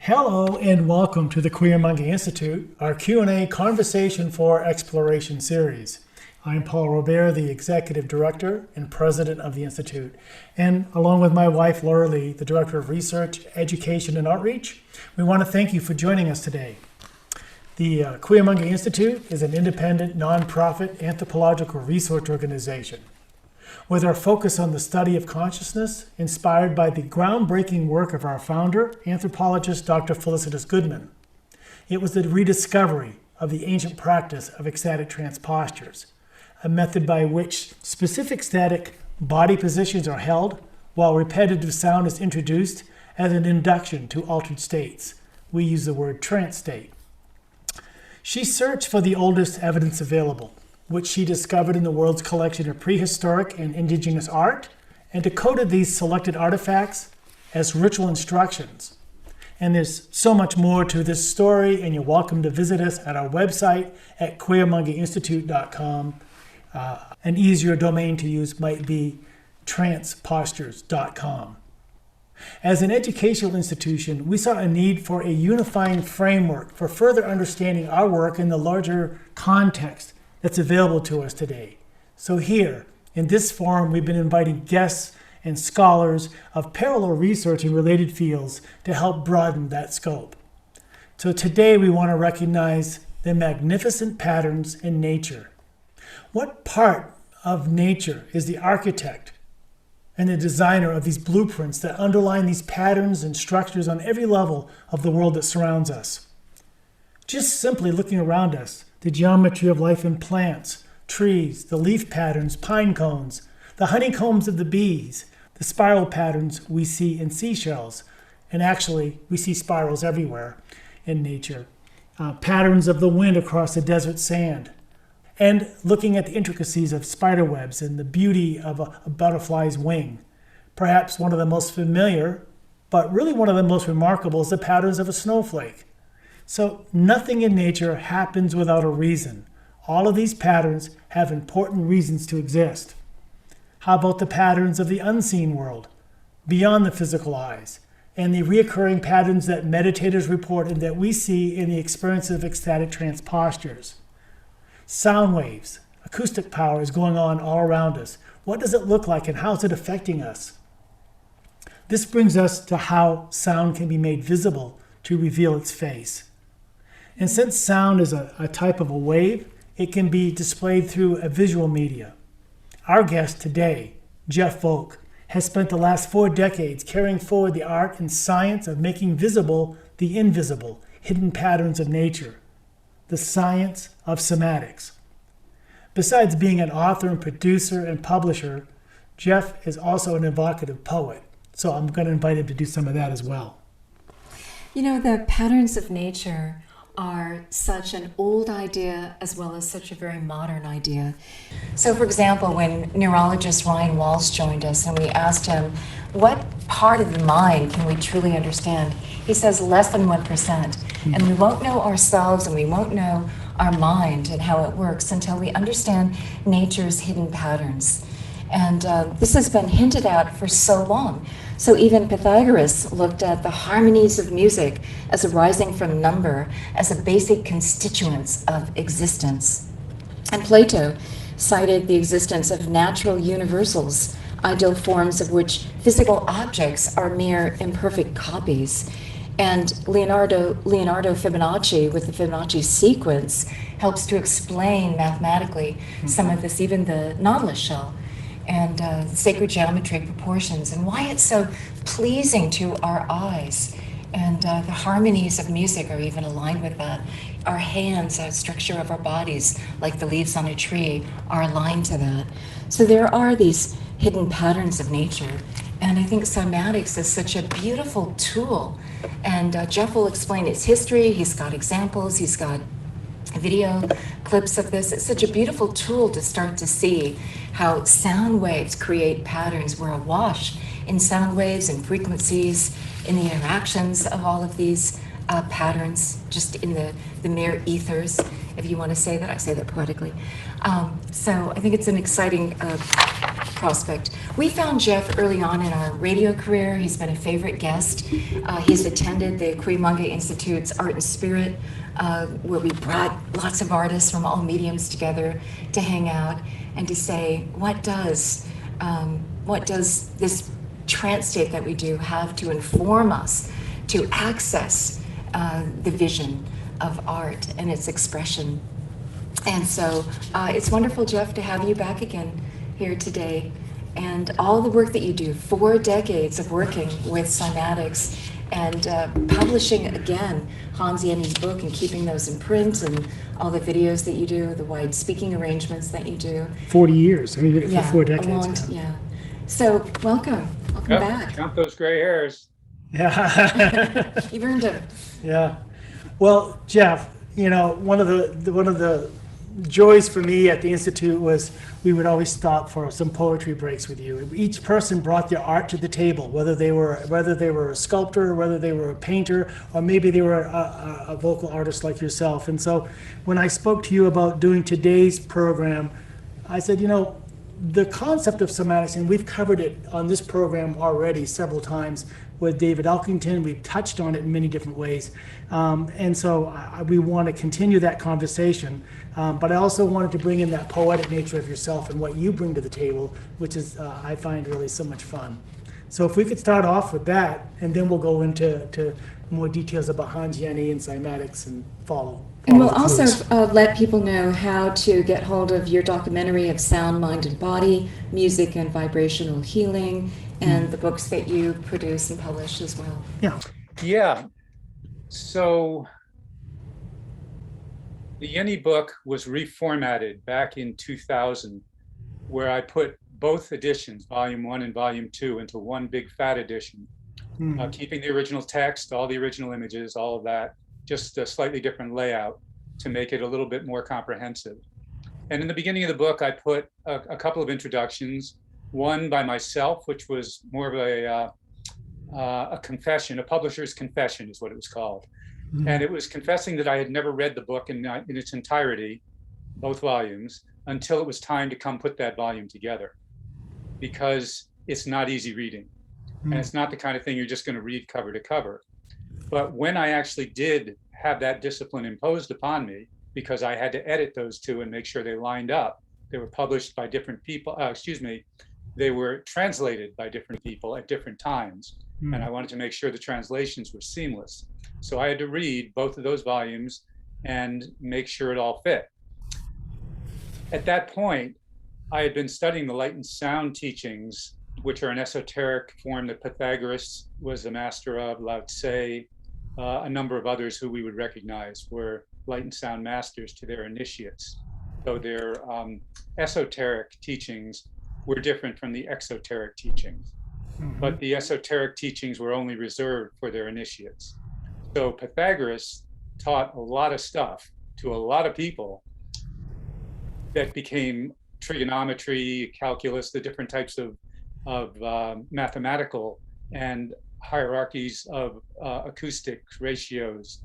Hello and welcome to the Queer-Monkey Institute, our Q&A Conversation for Exploration series. I'm Paul Robear, the Executive Director and President of the Institute. And along with my wife, Laura Lee, the Director of Research, Education, and Outreach, we want to thank you for joining us today. The Queer-Monkey Institute is an independent, nonprofit anthropological research organization with our focus on the study of consciousness, inspired by the groundbreaking work of our founder, anthropologist Dr. Felicitas Goodman. It was the rediscovery of the ancient practice of ecstatic trance postures, a method by which specific static body positions are held while repetitive sound is introduced as an induction to altered states. We use the word trance state. She searched for the oldest evidence available, which she discovered in the world's collection of prehistoric and indigenous art, and decoded these selected artifacts as ritual instructions. And there's so much more to this story, and you're welcome to visit us at our website at queermonkeyinstitute.com. An easier domain to use might be trancepostures.com. As an educational institution, we saw a need for a unifying framework for further understanding our work in the larger context that's available to us today. So here, in this forum, we've been inviting guests and scholars of parallel research in related fields to help broaden that scope. So today we want to recognize the magnificent patterns in nature. What part of nature is the architect and the designer of these blueprints that underline these patterns and structures on every level of the world that surrounds us? Just simply looking around us, the geometry of life in plants, trees, the leaf patterns, pine cones, the honeycombs of the bees, the spiral patterns we see in seashells, and actually we see spirals everywhere in nature, patterns of the wind across the desert sand, and looking at the intricacies of spider webs and the beauty of a butterfly's wing. Perhaps one of the most familiar, but really one of the most remarkable, is the patterns of a snowflake. So nothing in nature happens without a reason. All of these patterns have important reasons to exist. How about the patterns of the unseen world, beyond the physical eyes, and the reoccurring patterns that meditators report and that we see in the experience of ecstatic trance postures? Sound waves, acoustic power is going on all around us. What does it look like and how is it affecting us? This brings us to how sound can be made visible to reveal its face. And since sound is a type of a wave, it can be displayed through a visual media. Our guest today, Jeff Volk, has spent the last 4 decades carrying forward the art and science of making visible the invisible, hidden patterns of nature, the science of cymatics. Besides being an author and producer and publisher, Jeff is also an evocative poet. So I'm going to invite him to do some of that as well. You know, the patterns of nature are such an old idea as well as such a very modern idea. So, for example, when neurologist Ryan Vols joined us and we asked him, what part of the mind can we truly understand? He says less than 1%. And we won't know ourselves and we won't know our mind and how it works until we understand nature's hidden patterns. And this has been hinted at for so long. So even Pythagoras looked at the harmonies of music as arising from number, as a basic constituent of existence. And Plato cited the existence of natural universals, ideal forms of which physical objects are mere imperfect copies. And Leonardo Fibonacci, with the Fibonacci sequence, helps to explain mathematically some of this, even the nautilus shell, and sacred geometry proportions, and why it's so pleasing to our eyes. And the harmonies of music are even aligned with that. Our hands, the structure of our bodies, like the leaves on a tree, are aligned to that. So there are these hidden patterns of nature. And I think cymatics is such a beautiful tool. And Jeff will explain its history. He's got examples. He's got video clips of this. It's such a beautiful tool to start to see how sound waves create patterns. We're awash in sound waves and frequencies, in the interactions of all of these patterns, just in the mere ethers, if you want to say that. I say that poetically. So I think it's an exciting prospect. We found Jeff early on in our radio career. He's been a favorite guest. He's attended the Cuyamonga Institute's Art and Spirit, where we brought lots of artists from all mediums together to hang out and to say, what does this trance state that we do have to inform us to access the vision of art and its expression. And so it's wonderful, Jeff, to have you back again here today, and all the work that you do, 4 decades of working with Cymatics and publishing again Hans Jenny's book and keeping those in print, and all the videos that you do, the wide speaking arrangements that you do. 40 years. I mean, for 4 decades. Yeah. So welcome back. Count those gray hairs. Yeah. You've earned it. Yeah. Well, Jeff, one of the joys for me at the Institute was we would always stop for some poetry breaks with you. Each person brought their art to the table, whether they were a sculptor, whether they were a painter, or maybe they were a vocal artist like yourself. And so when I spoke to you about doing today's program, I said, the concept of cymatics, and we've covered it on this program already several times with David Elkington. We've touched on it in many different ways. And so we want to continue that conversation. But I also wanted to bring in that poetic nature of yourself and what you bring to the table, which is, I find, really so much fun. So if we could start off with that, and then we'll go into more details about Hans Jenny and cymatics and follow. And we'll also let people know how to get hold of your documentary of sound, mind, and body, music and vibrational healing, and the books that you produce and publish as well. Yeah. So the Jenny book was reformatted back in 2000, where I put both editions, volume 1 and volume 2, into one big fat edition, keeping the original text, all the original images, all of that, just a slightly different layout to make it a little bit more comprehensive. And in the beginning of the book, I put a couple of introductions, one by myself, which was more of a confession, a publisher's confession is what it was called. And it was confessing that I had never read the book in its entirety, both volumes, until it was time to come put that volume together, because it's not easy reading. And it's not the kind of thing you're just going to read cover to cover. But when I actually did have that discipline imposed upon me, because I had to edit those two and make sure they lined up, they were published by different people, they were translated by different people at different times. And I wanted to make sure the translations were seamless. So I had to read both of those volumes and make sure it all fit. At that point, I had been studying the light and sound teachings, which are an esoteric form that Pythagoras was the master of, Lao Tse, a number of others who we would recognize were light and sound masters to their initiates. So their esoteric teachings were different from the exoteric teachings. But the esoteric teachings were only reserved for their initiates. So Pythagoras taught a lot of stuff to a lot of people that became trigonometry, calculus, the different types of mathematical and hierarchies of acoustic ratios,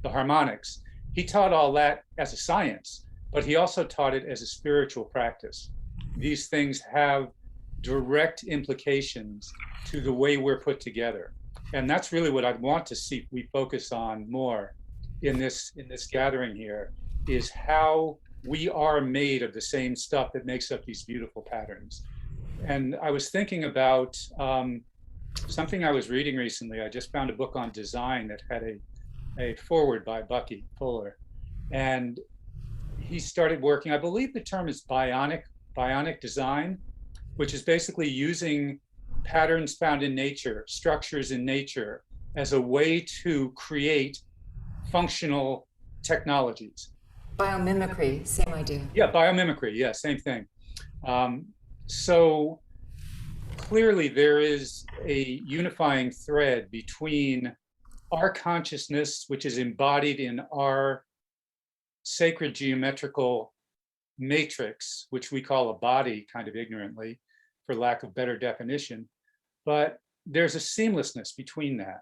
the harmonics. He taught all that as a science, but he also taught it as a spiritual practice. These things have direct implications to the way we're put together. And that's really what I want to see we focus on more in this gathering here, is how we are made of the same stuff that makes up these beautiful patterns. And I was thinking about something I was reading recently. I just found a book on design that had a foreword by Bucky Fuller. And he started working, I believe the term is bionic design, which is basically using patterns found in nature, structures in nature, as a way to create functional technologies. Biomimicry, same idea. Yeah, biomimicry, yeah, same thing. So clearly there is a unifying thread between our consciousness, which is embodied in our sacred geometrical matrix, which we call a body kind of ignorantly, for lack of better definition. But there's a seamlessness between that.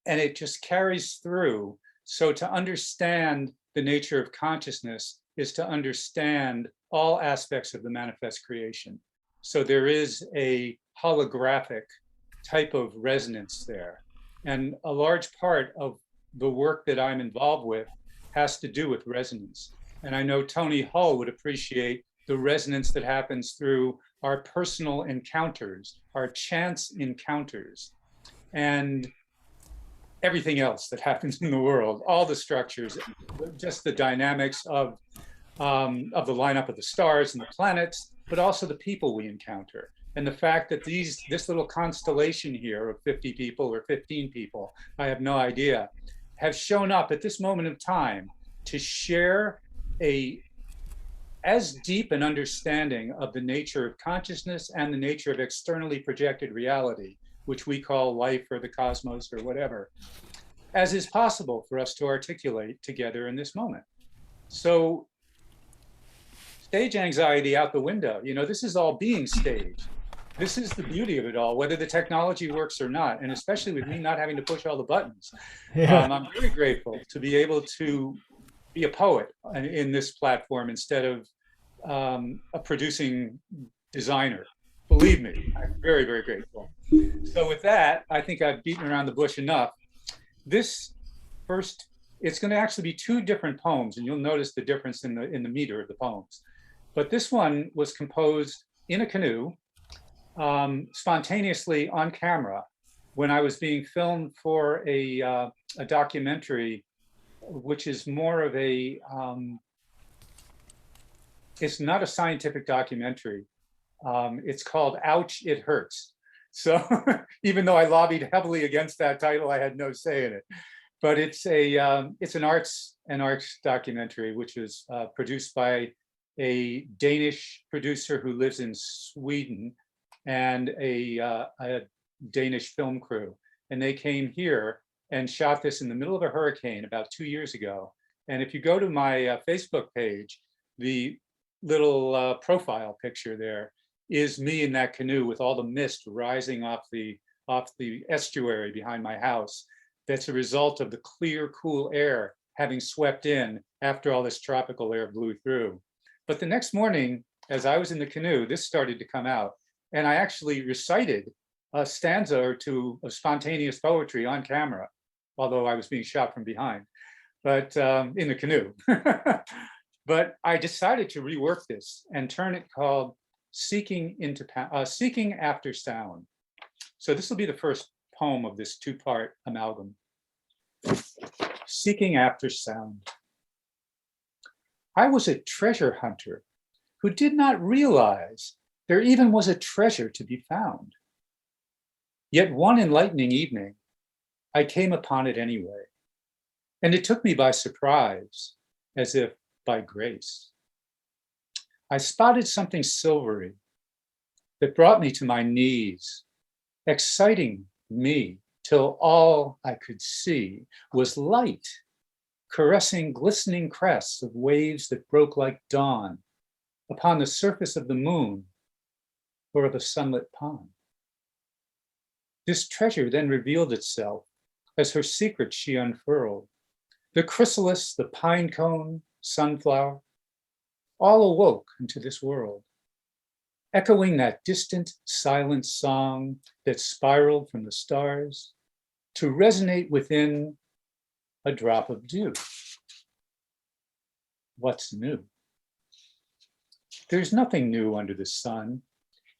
And it just carries through. So to understand the nature of consciousness, is to understand all aspects of the manifest creation. So there is a holographic type of resonance there. And a large part of the work that I'm involved with has to do with resonance. And I know Tony Hull would appreciate the resonance that happens through our personal encounters, our chance encounters, and everything else that happens in the world, all the structures, just the dynamics of the lineup of the stars and the planets, but also the people we encounter. And the fact that this little constellation here of 50 people or 15 people, I have no idea, have shown up at this moment of time to share as deep an understanding of the nature of consciousness and the nature of externally projected reality, which we call life or the cosmos or whatever, as is possible for us to articulate together in this moment. So stage anxiety out the window, this is all being staged. This is the beauty of it all, whether the technology works or not, and especially with me not having to push all the buttons. Yeah. I'm very grateful to be able to be a poet in this platform instead of a producing designer. Believe me, I'm very, very grateful. So with that, I think I've beaten around the bush enough. This first, it's going to actually be two different poems, and you'll notice the difference in the meter of the poems. But this one was composed in a canoe, spontaneously on camera, when I was being filmed for a documentary, which is more of it's not a scientific documentary. It's called Ouch, It Hurts. So even though I lobbied heavily against that title, I had no say in it. But it's an arts documentary, which was produced by a Danish producer who lives in Sweden and a Danish film crew. And they came here and shot this in the middle of a hurricane about 2 years ago. And if you go to my Facebook page, the little profile picture there is me in that canoe with all the mist rising off the estuary behind my house. That's a result of the clear, cool air having swept in after all this tropical air blew through. But the next morning, as I was in the canoe, this started to come out. And I actually recited a stanza or two of spontaneous poetry on camera, although I was being shot from behind, but in the canoe. But I decided to rework this and turn it called Seeking After Sound. So this will be the first poem of this two-part amalgam. Seeking After Sound. I was a treasure hunter who did not realize there even was a treasure to be found. Yet one enlightening evening, I came upon it anyway, and it took me by surprise, as if by grace. I spotted something silvery that brought me to my knees, exciting me till all I could see was light, caressing glistening crests of waves that broke like dawn upon the surface of the moon or of a sunlit pond. This treasure then revealed itself as her secret she unfurled. The chrysalis, the pine cone, sunflower, all awoke into this world, echoing that distant, silent song that spiraled from the stars to resonate within a drop of dew. What's new? There's nothing new under the sun,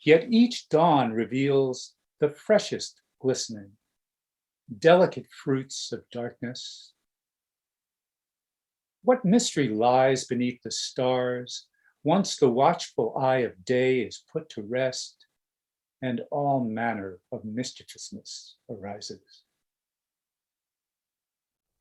yet each dawn reveals the freshest glistening, delicate fruits of darkness. What mystery lies beneath the stars once the watchful eye of day is put to rest and all manner of mischievousness arises?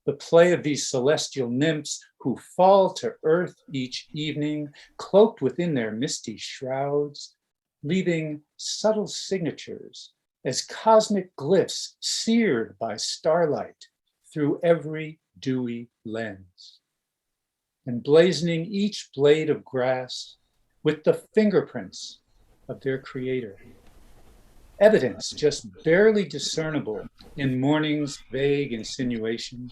The play of these celestial nymphs who fall to earth each evening, cloaked within their misty shrouds, leaving subtle signatures as cosmic glyphs seared by starlight through every dewy lens, emblazoning each blade of grass with the fingerprints of their creator. Evidence just barely discernible in morning's vague insinuation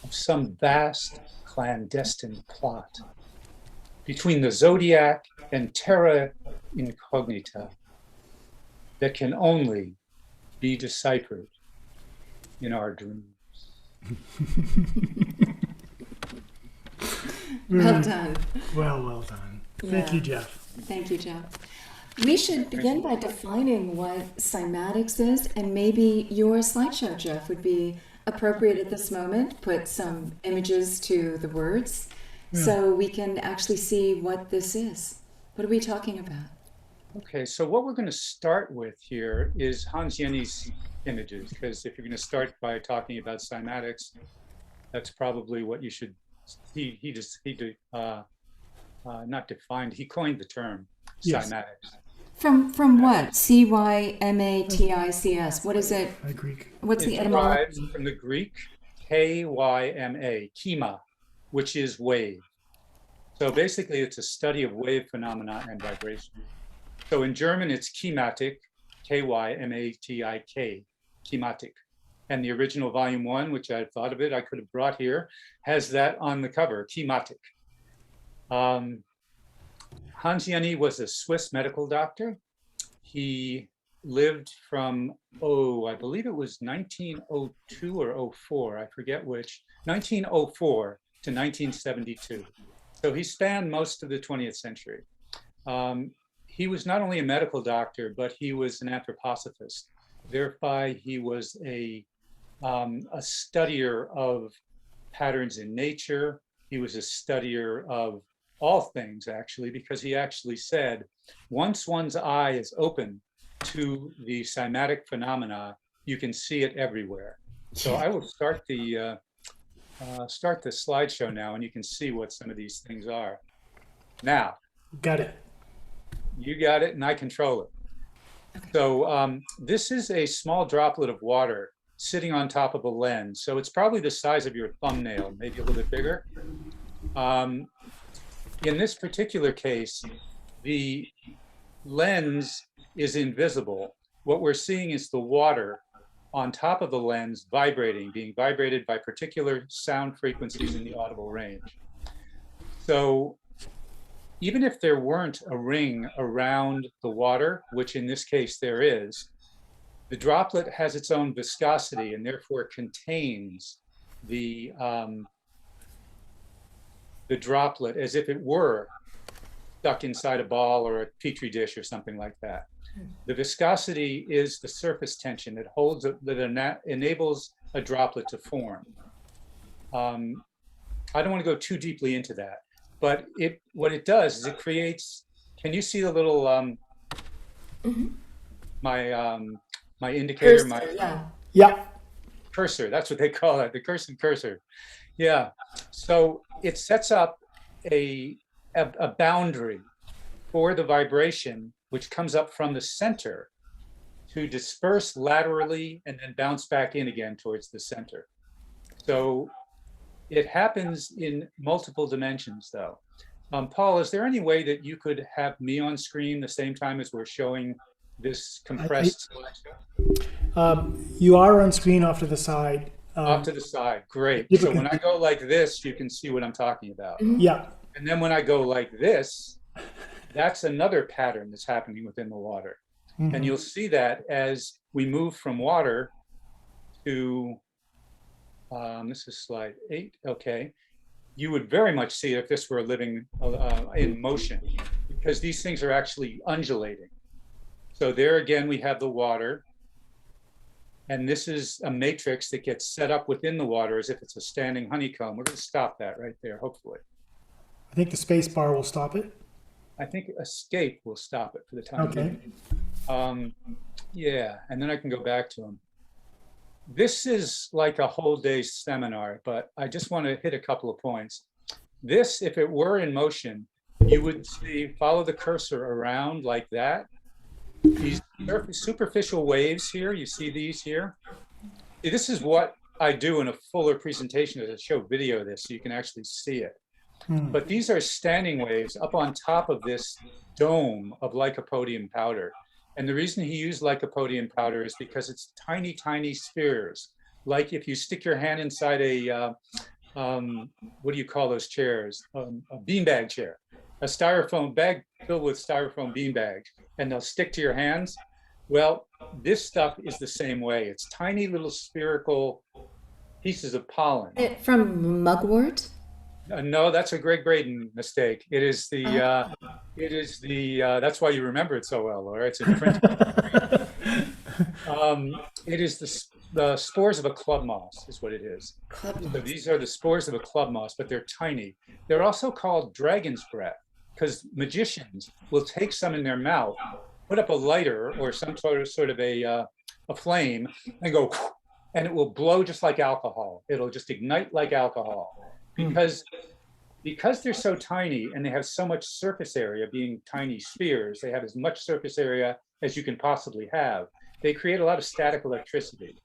of some vast clandestine plot between the zodiac and terra incognita that can only be deciphered in our dreams. Well done. Well done. Thank Yeah. you, Jeff. Thank you, Jeff. We should begin by defining what cymatics is, and maybe your slideshow, Jeff, would be appropriate at this moment. Put some images to the words so we can actually see what this is. What are we talking about? Okay, so what we're going to start with here is Hans Jenny's images, because if you're going to start by talking about cymatics, that's probably what you should. Not defined. He coined the term cymatics. From what? Cymatics. What is it? Greek. What's the It etymology? derives from the Greek kyma, kima, which is wave. So basically, it's a study of wave phenomena and vibration. So in German, it's Cymatic, Kymatik, Cymatic. And the original volume 1, which I thought of it, I could have brought here, has that on the cover, Cymatic. Hans Jenny was a Swiss medical doctor. He lived from, I believe it was 1902 or 04, I forget which, 1904 to 1972. So he spanned most of the 20th century. He was not only a medical doctor, but he was an anthroposophist. Thereby, he was a studier of patterns in nature. He was a studier of all things, actually, because he actually said, once one's eye is open to the cymatic phenomena, you can see it everywhere. So I will start the slideshow now, and you can see what some of these things are. Now, Got it. you got it, and I control it. So this is a small droplet of water sitting on top of a lens. So it's probably the size of your thumbnail, maybe a little bit bigger. In this particular case, the lens is invisible. What we're seeing is the water on top of the lens vibrating, being vibrated by particular sound frequencies in the audible range. So even if there weren't a ring around the water, which in this case there is, the droplet has its own viscosity and therefore contains the droplet as if it were stuck inside a ball or a petri dish or something like that. The viscosity is the surface tension that holds it, that enables a droplet to form. I don't want to go too deeply into that, but what it does is it creates. Can you see the little my indicator, Yeah. cursor? That's what they call it, the cursor. Yeah. So it sets up a boundary for the vibration, which comes up from the center to disperse laterally and then bounce back in again towards the center. So it happens in multiple dimensions, though. Paul, is there any way that you could have me on screen the same time as we're showing this compressed slideshow? You are on screen off to the side. Off to the side, great. So when I go like this, you can see what I'm talking about. Yeah. And then when I go like this, that's another pattern that's happening within the water. And you'll see that as we move from water to, this is slide 8, okay. You would very much see it if this were living in motion, because these things are actually undulating. So there again, we have the water. And this is a matrix that gets set up within the water as if it's a standing honeycomb. We're going to stop that right there, hopefully. I think the space bar will stop it. I think escape will stop it for the time being. Yeah, and then I can go back to them. This is like a whole day seminar, but I just want to hit a couple of points. This, if it were in motion, you would see, follow the cursor around like that. These superficial waves here, you see these here? This is what I do in a fuller presentation as I show video of this, so you can actually see it. But these are standing waves up on top of this dome of lycopodium powder. And the reason he used lycopodium powder is because it's tiny, tiny spheres. Like if you stick your hand inside a, what do you call those chairs? A beanbag chair. a styrofoam bag filled with styrofoam bean bags, and they'll stick to your hands. Well, this stuff is the same way. It's tiny little spherical pieces of pollen. From mugwort? No, that's a Greg Braden mistake. It is the, that's why you remember it so well, Laura. It's in print. It is the spores of a club moss is what it is. Club moss. So these are the spores of a club moss, but they're tiny. They're also called dragon's breath because magicians will take some in their mouth, put up a lighter or some sort of a flame and go, and it will blow just like alcohol. It'll just ignite like alcohol because they're so tiny and they have so much surface area, being tiny spheres, they have as much surface area as you can possibly have. They create a lot of static electricity.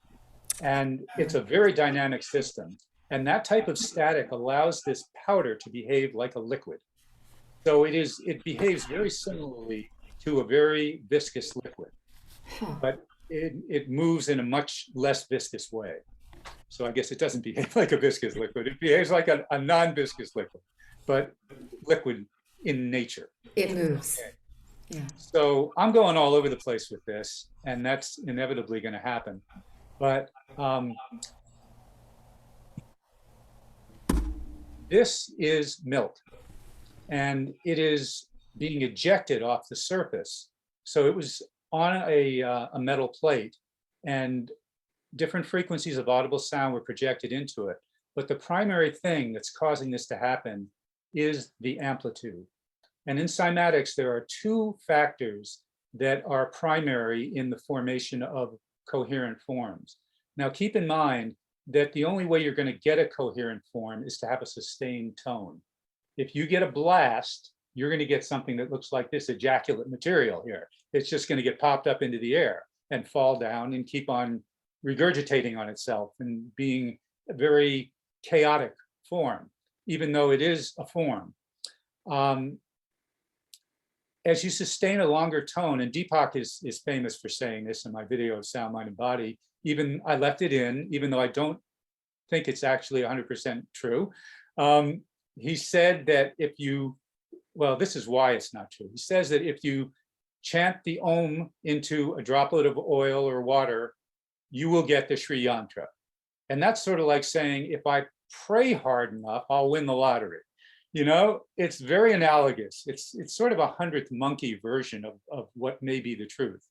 And it's a very dynamic system. And that type of static allows this powder to behave like a liquid. So it behaves very similarly to a very viscous liquid, but it moves in a much less viscous way. So I guess it doesn't behave like a viscous liquid. It behaves like a non-viscous liquid, but liquid in nature. It moves. Okay. Yeah. So I'm going all over the place with this, and that's inevitably going to happen. But this is milk, and it is being ejected off the surface. So it was on a metal plate, and different frequencies of audible sound were projected into it. But the primary thing that's causing this to happen is the amplitude. And in cymatics, there are two factors that are primary in the formation of coherent forms. Now, keep in mind that the only way you're going to get a coherent form is to have a sustained tone. If you get a blast, you're going to get something that looks like this ejaculate material here. It's just going to get popped up into the air and fall down and keep on regurgitating on itself and being a very chaotic form, even though it is a form. As you sustain a longer tone, and Deepak is famous for saying this in my video of Sound, Mind, and Body, even I left it in, even though I don't think it's actually 100% true. He said that if you, well, this is why it's not true. He says that if you chant the Om into a droplet of oil or water, you will get the Sri Yantra. And that's sort of like saying, if I pray hard enough, I'll win the lottery. You know, it's very analogous. It's sort of a 100th monkey version of what may be the truth.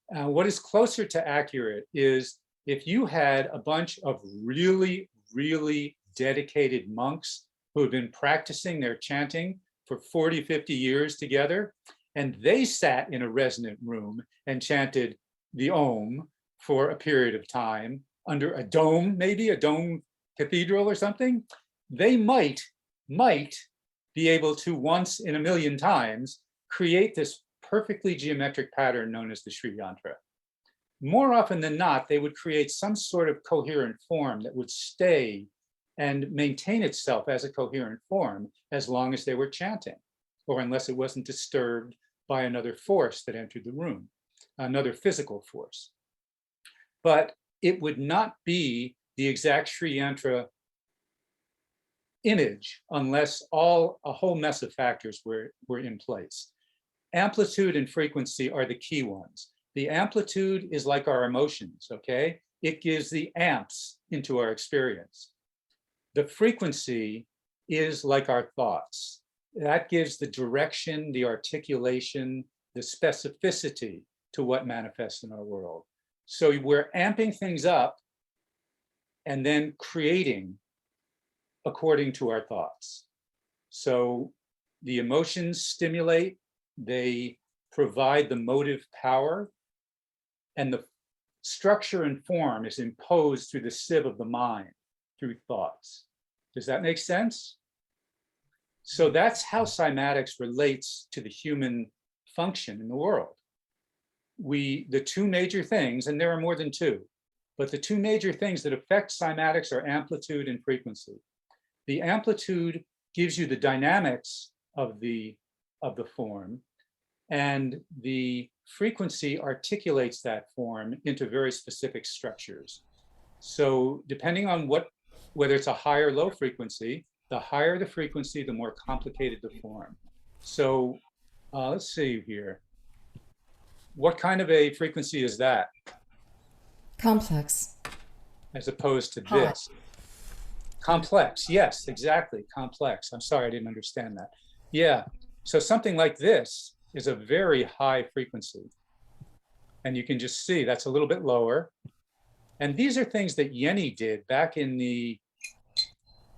What is closer to accurate is if you had a bunch of really, really dedicated monks who had been practicing their chanting for 40, 50 years together, and they sat in a resonant room and chanted the Om for a period of time under a dome, maybe a dome cathedral or something, they might be able to once in a million times create this perfectly geometric pattern known as the Sri Yantra. More often than not, they would create some sort of coherent form that would stay and maintain itself as a coherent form as long as they were chanting, or unless it wasn't disturbed by another force that entered the room, another physical force. But it would not be the exact Sri Yantra image unless a whole mess of factors were in place. Amplitude and frequency are the key ones. The amplitude is like our emotions, okay? It gives the amps into our experience. The frequency is like our thoughts. That gives the direction, the articulation, the specificity to what manifests in our world. So we're amping things up and then creating according to our thoughts. So the emotions stimulate, they provide the motive power, and the structure and form is imposed through the sieve of the mind, through thoughts. Does that make sense? So that's how cymatics relates to the human function in the world. The two major things, and there are more than two, but the two major things that affect cymatics are amplitude and frequency. The amplitude gives you the dynamics of the form, and the frequency articulates that form into very specific structures. So depending on whether it's a high or low frequency, the higher the frequency, the more complicated the form. So let's see here. What kind of a frequency is that Complex. as opposed to Hot. this? Complex, yes, exactly, complex. I'm sorry, I didn't understand that. Yeah, so something like this is a very high frequency. And you can just see that's a little bit lower. And these are things that Yeni did back in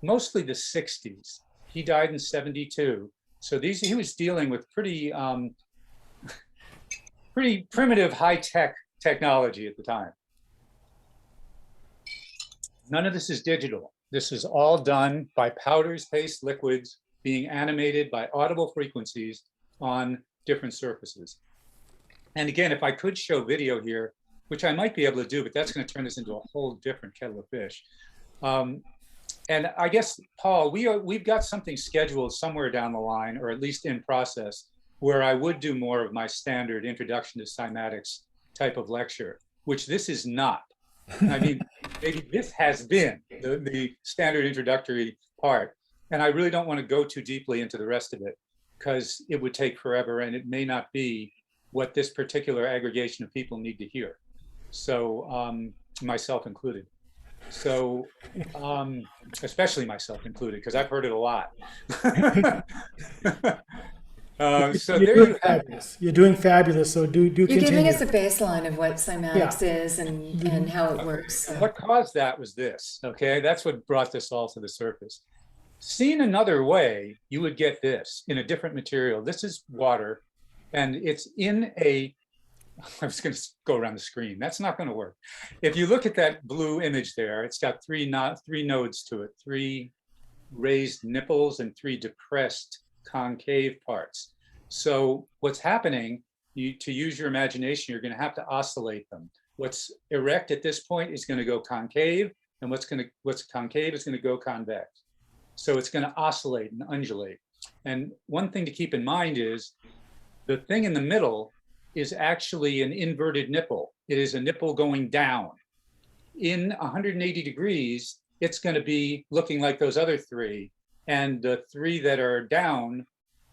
mostly the 60s. He died in 72. So he was dealing with pretty primitive high-tech technology at the time. None of this is digital. This is all done by powders, paste, liquids being animated by audible frequencies on different surfaces. And again, if I could show video here, which I might be able to do, but that's going to turn this into a whole different kettle of fish. And I guess, Paul, we've got something scheduled somewhere down the line, or at least in process, where I would do more of my standard introduction to cymatics type of lecture, which this is not. I mean, maybe this has been the standard introductory part. And I really don't want to go too deeply into the rest of it because it would take forever and it may not be what this particular aggregation of people need to hear. So myself included. So especially myself included, because I've heard it a lot. So there you have it. You're doing fabulous. So do You're continue. giving us a baseline of what cymatics is and how it works. So. What caused that was this, okay? That's what brought this all to the surface. Seen another way, you would get this in a different material. This is water, and it's in a, I was going to go around the screen. That's not going to work. If you look at that blue image there, it's got three nodes to it, 3 raised nipples and 3 depressed concave parts. So what's happening, to use your imagination, you're going to have to oscillate them. What's erect at this point is going to go concave, and what's concave is going to go convex. So it's going to oscillate and undulate. And one thing to keep in mind is the thing in the middle is actually an inverted nipple. It is a nipple going down. In 180 degrees, it's going to be looking like those other 3. And the 3 that are down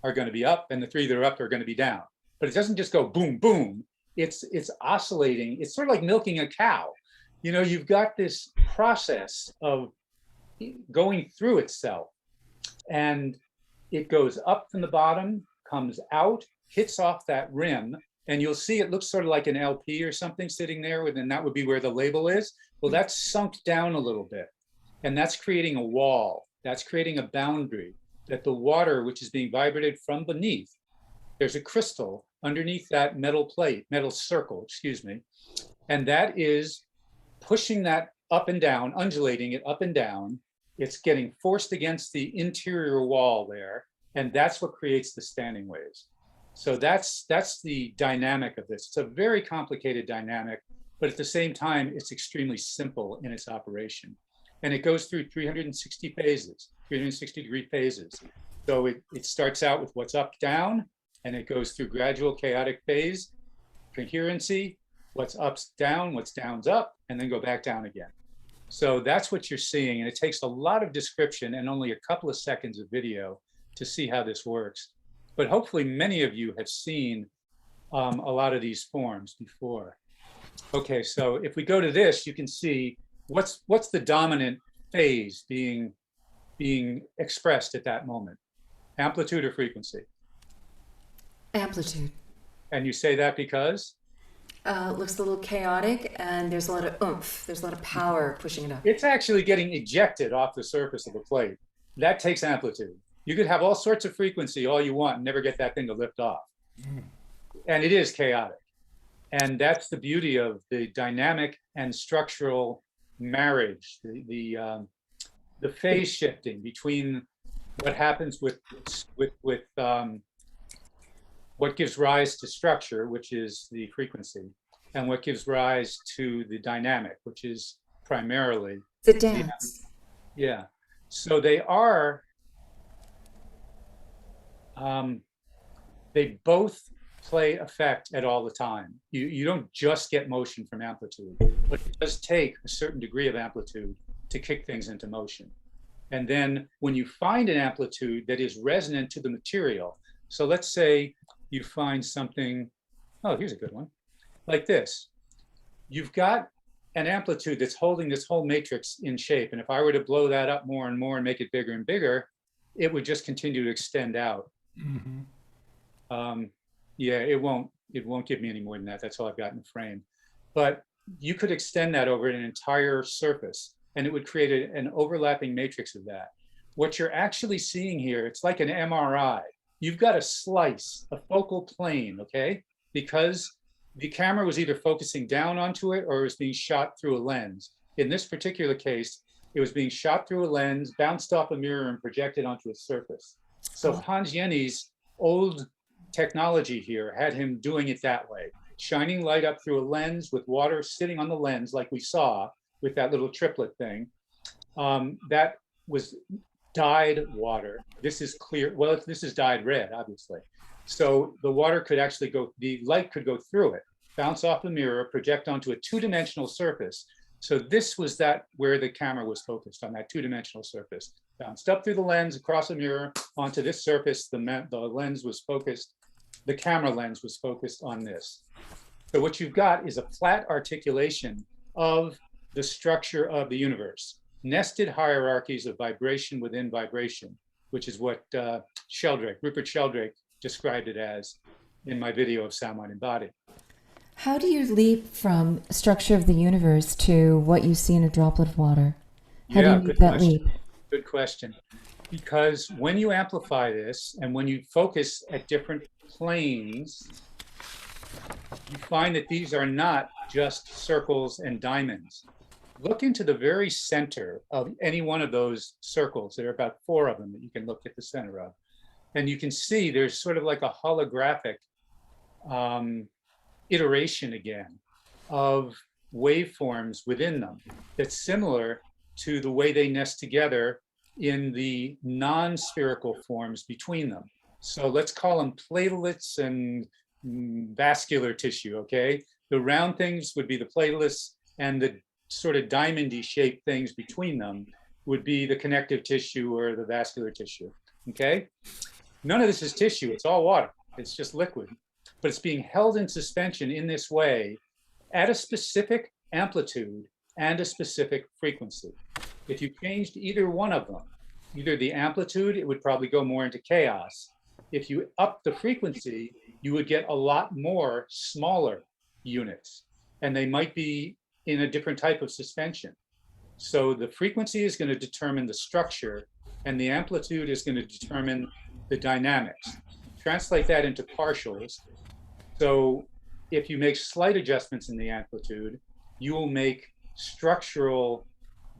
are going to be up, and the 3 that are up are going to be down. But it doesn't just go boom, boom. It's oscillating. It's sort of like milking a cow. You know, you've got this process of going through itself. And it goes up from the bottom, comes out, hits off that rim, and you'll see it looks sort of like an LP or something sitting there, and that would be where the label is. Well, that's sunk down a little bit. And that's creating a wall. That's creating a boundary that the water, which is being vibrated from beneath, there's a crystal underneath that metal circle, excuse me. And that is pushing that up and down, undulating it up and down. It's getting forced against the interior wall there. And that's what creates the standing waves. So that's the dynamic of this. It's a very complicated dynamic, but at the same time, it's extremely simple in its operation. And it goes through 360 phases, 360-degree phases. So it starts out with what's up, down, and it goes through gradual chaotic phase, coherency, what's up's down, what's down's up, and then go back down again. So that's what you're seeing. And it takes a lot of description and only a couple of seconds of video to see how this works. But hopefully many of you have seen a lot of these forms before. Okay, so if we go to this, you can see what's the dominant phase being expressed at that moment? Amplitude or frequency? Amplitude. And you say that because? It looks a little chaotic, and there's a lot of oomph. There's a lot of power pushing it up. It's actually getting ejected off the surface of the plate. That takes amplitude. You could have all sorts of frequency all you want and never get that thing to lift off. And it is chaotic. And that's the beauty of the dynamic and structural marriage, the phase shifting between what happens with what gives rise to structure, which is the frequency, and what gives rise to the dynamic, which is primarily the dance. Yeah. So they are, they both play effect at all the time. You don't just get motion from amplitude, but it does take a certain degree of amplitude to kick things into motion. And then when you find an amplitude that is resonant to the material, So let's say you find something, oh, here's a good one, like this. You've got an amplitude that's holding this whole matrix in shape. And if I were to blow that up more and more and make it bigger and bigger, it would just continue to extend out. Yeah, it won't give me any more than that. That's all I've got in the frame. But you could extend that over an entire surface, and it would create an overlapping matrix of that. What you're actually seeing here, it's like an MRI. You've got a slice, a focal plane, okay? Because the camera was either focusing down onto it or it was being shot through a lens. In this particular case, it was being shot through a lens, bounced off a mirror, and projected onto a surface. So Hans Jenny's old technology here had him doing it that way, shining light up through a lens with water sitting on the lens like we saw with that little triplet thing. That was dyed water. This is clear, well, this is dyed red, obviously. So the water could actually go, the light could go through it, bounce off the mirror, project onto a two-dimensional surface. So this was that where the camera was focused, on that two-dimensional surface. Bounced up through the lens, across a mirror, onto this surface, the lens was focused, the camera lens was focused on this. So what you've got is a flat articulation of the structure of the universe, nested hierarchies of vibration within vibration, which is what Rupert Sheldrake described it as in my video of Sound, Mind, and Body. How do you leap from structure of the universe to what you see in a droplet of water? How do you make that leap? Good question. Because when you amplify this and when you focus at different planes, you find that these are not just circles and diamonds. Look into the very center of any one of those circles. There are about 4 of them that you can look at the center of. And you can see there's sort of like a holographic iteration again of waveforms within them that's similar to the way they nest together in the non-spherical forms between them. So let's call them platelets and vascular tissue, okay? The round things would be the platelets, and the sort of diamondy shaped things between them would be the connective tissue or the vascular tissue, okay? None of this is tissue, it's all water. It's just liquid, but it's being held in suspension in this way at a specific amplitude and a specific frequency. If you changed either one of them, either the amplitude, it would probably go more into chaos. If you up the frequency, you would get a lot more smaller units, and they might be in a different type of suspension. So the frequency is going to determine the structure, and the amplitude is going to determine the dynamics. Translate that into partials. So if you make slight adjustments in the amplitude, you will make structural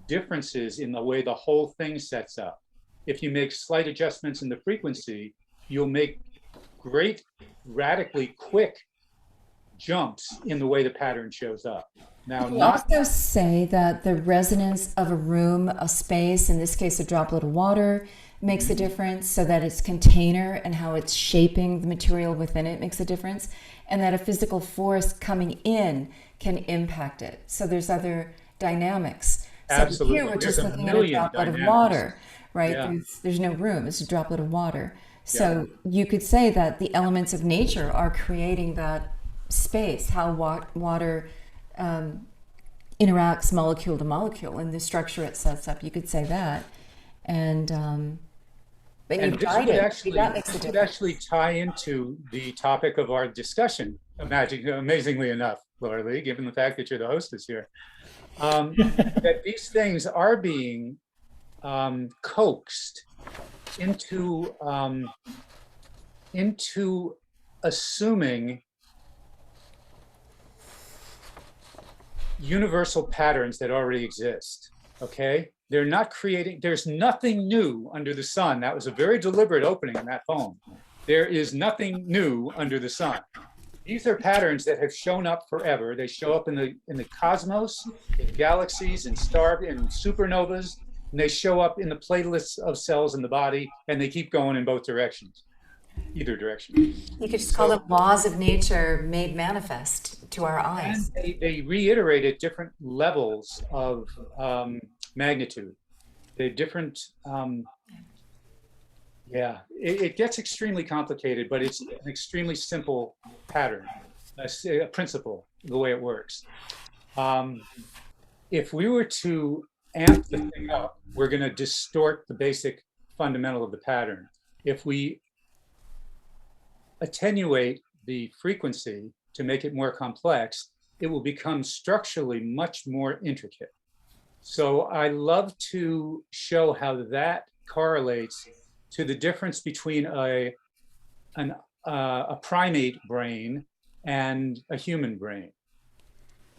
differences in the way the whole thing sets up. If you make slight adjustments in the frequency, you'll make great, radically quick jumps in the way the pattern shows up. Now, you also say that the resonance of a room, a space, in this case a droplet of water, makes a difference, so that its container and how it's shaping the material within it makes a difference, and that a physical force coming in can impact it. So there's other dynamics. Absolutely. So here we're just looking at a droplet of water, right? Yeah. There's no room, it's a droplet of water. So you could say that the elements of nature are creating that space, how water interacts molecule to molecule, and the structure it sets up. You could say that. And but you this would actually tie into the topic of our discussion, amazingly enough, Laura Lee, given the fact that you're the hostess here. That these things are being coaxed into assuming universal patterns that already exist, okay? They're not creating, there's nothing new under the sun. That was a very deliberate opening in that poem. There is nothing new under the sun. These are patterns that have shown up forever. They show up in the cosmos, in galaxies, in supernovas, and they show up in the platelets of cells in the body, and they keep going in both directions, either direction. You could just call them laws of nature made manifest to our eyes. And they reiterate at different levels of magnitude. They're different, Yeah, it gets extremely complicated, but it's an extremely simple pattern, a principle, the way it works. If we were to amp the thing up, we're going to distort the basic fundamental of the pattern. If we attenuate the frequency to make it more complex, it will become structurally much more intricate. So I love to show how that correlates to the difference between a primate brain and a human brain.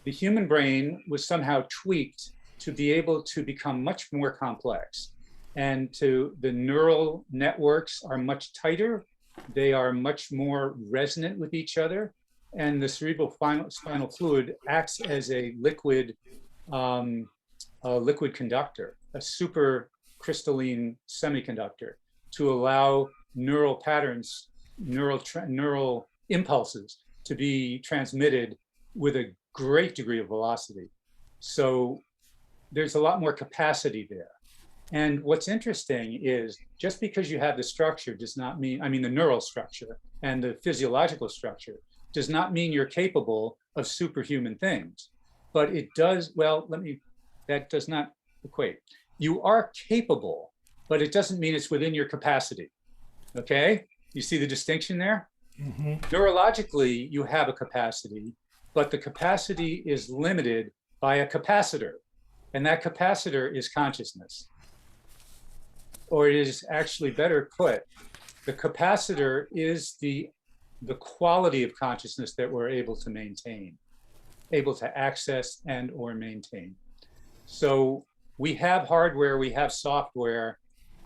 The human brain was somehow tweaked to be able to become much more complex, and the neural networks are much tighter. They are much more resonant with each other, and the cerebral spinal fluid acts as a liquid conductor, a super crystalline semiconductor, to allow neural patterns, neural impulses to be transmitted with a great degree of velocity. So there's a lot more capacity there. And what's interesting is just because you have the structure does not mean, I mean, the neural structure and the physiological structure does not mean you're capable of superhuman things. But it does, well, that does not equate. You are capable, but it doesn't mean it's within your capacity. Okay? You see the distinction there? Mm-hmm. Neurologically, you have a capacity, but the capacity is limited by a capacitor. And that capacitor is consciousness. Or it is actually better put, the capacitor is the quality of consciousness that we're able to maintain, able to access and or maintain. So we have hardware, we have software,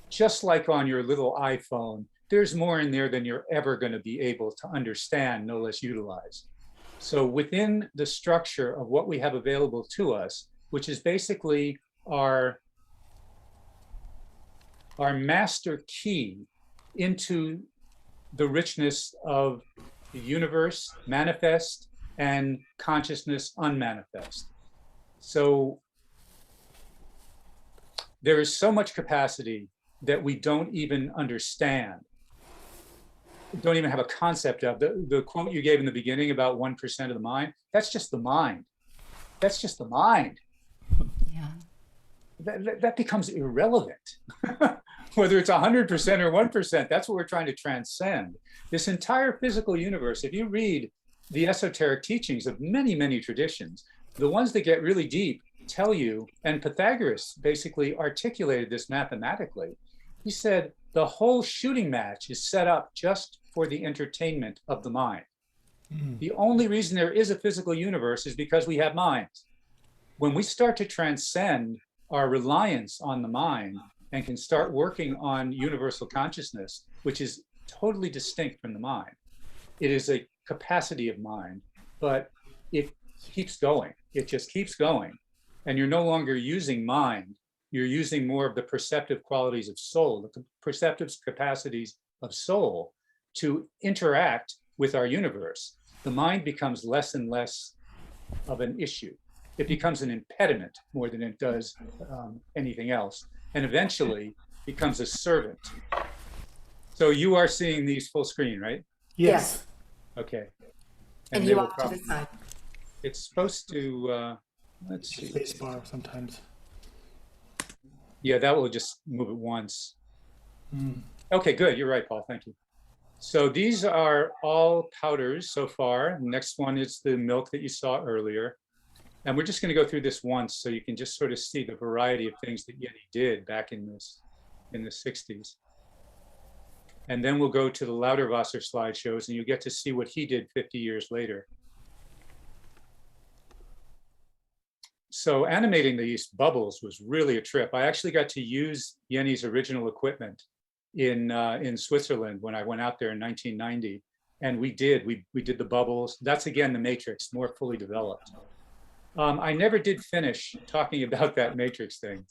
just like on your little iPhone, there's more in there than you're ever going to be able to understand, no less utilize. So within the structure of what we have available to us, which is basically our master key into the richness of the universe, manifest, and consciousness, unmanifest. So there is so much capacity that we don't even understand, don't even have a concept of. The quote you gave in the beginning about 1% of the mind, that's just the mind. That's just the mind. Yeah. That becomes irrelevant. Whether it's 100% or 1%, that's what we're trying to transcend. This entire physical universe, if you read the esoteric teachings of many, many traditions, the ones that get really deep tell you, and Pythagoras basically articulated this mathematically. He said the whole shooting match is set up just for the entertainment of the mind. Mm. The only reason there is a physical universe is because we have minds. When we start to transcend our reliance on the mind and can start working on universal consciousness, which is totally distinct from the mind. It is a capacity of mind, but it keeps going. It just keeps going. And you're no longer using mind. You're using more of the perceptive qualities of soul, the perceptive capacities of soul to interact with our universe. The mind becomes less and less of an issue. It becomes an impediment more than it does anything else, and eventually becomes a servant. So you are seeing these full screen, right? Yes. Okay. And you off to the side. It's supposed to, let's see. Spacebar sometimes. Yeah, that will just move it once. Okay, good. You're right, Paul. Thank you. So these are all powders so far. The next one is the milk that you saw earlier. And we're just going to go through this once so you can just sort of see the variety of things that Yeni did back in the 60s. And then we'll go to the Lauterwasser slideshows and you get to see what he did 50 years later. So animating these bubbles was really a trip. I actually got to use Yeni's original equipment in Switzerland when I went out there in 1990. And we did the bubbles. That's again the matrix, more fully developed. I never did finish talking about that matrix thing.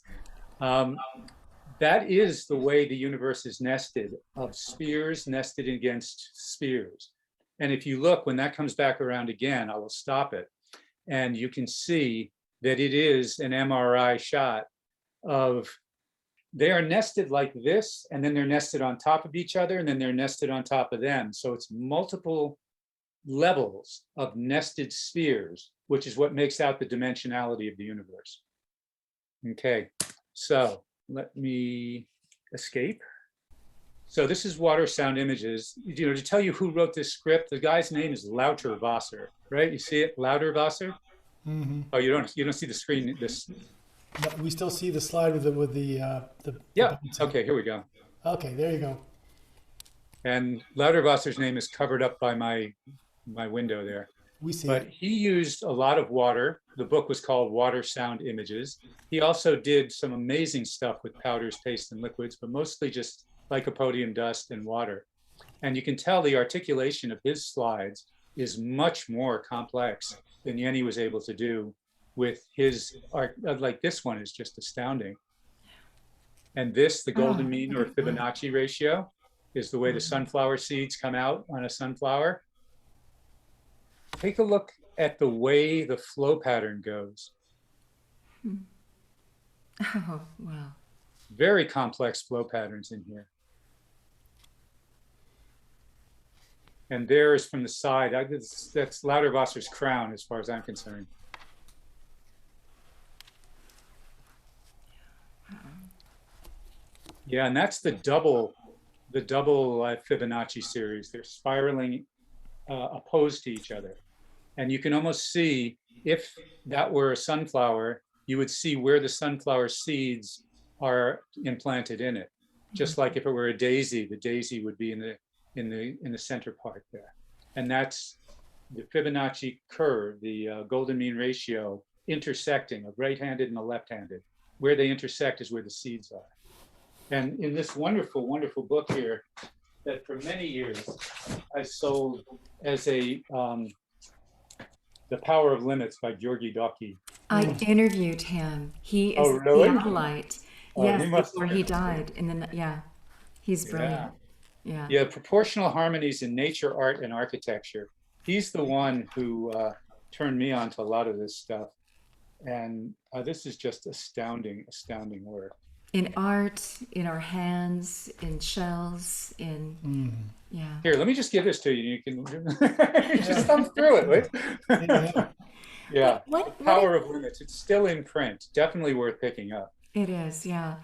That is the way the universe is nested, of spheres nested against spheres. And if you look, when that comes back around again, I will stop it. And you can see that it is an MRI shot of they are nested like this, and then they're nested on top of each other, and then they're nested on top of them. So it's multiple levels of nested spheres, which is what makes out the dimensionality of the universe. Okay, so let me escape. So this is water sound images. You know, to tell you who wrote this script, the guy's name is Lauterwasser, right? You see it, Lauterwasser? Mm-hmm. Oh, you don't see the screen. This. No, we still see the slide with the Yeah. Okay, here we go. Okay, there you go. And Lauterwasser's name is covered up by my window there. We see But it. he used a lot of water. The book was called Water Sound Images. He also did some amazing stuff with powders, pastes, and liquids, but mostly just lycopodium dust and water. And you can tell the articulation of his slides is much more complex than Yenny was able to do with his art. Like this one is just astounding. And this, the golden mean or Fibonacci ratio, is the way the sunflower seeds come out on a sunflower. Take a look at the way the flow pattern goes. Oh, wow. Very complex flow patterns in here. And there is from the side, that's Lauterwasser's crown as far as I'm concerned. Yeah, and that's the double Fibonacci series. They're spiraling opposed to each other. And you can almost see, if that were a sunflower, you would see where the sunflower seeds are implanted in it. Just like if it were a daisy, the daisy would be in the center part there. And that's the Fibonacci curve, the golden mean ratio intersecting, a right-handed and a left-handed. Where they intersect is where the seeds are. And in this wonderful, wonderful book here, that for many years I sold as a The Power of Limits by Georgi Doki. I interviewed him. He is Oh, really? the Theodolite. Oh, Yes, he must before have he been. died. And then, yeah, he's brilliant. Yeah. Yeah, proportional harmonies in nature, art, and architecture. He's the one who turned me on to a lot of this stuff. And this is just astounding, astounding work. In art, in our hands, in shells, in, yeah. Here, let me just give this to you. You can just thumb through it. Right? Yeah, Power of Limits. It's still in print. Definitely worth picking up. It is, yeah.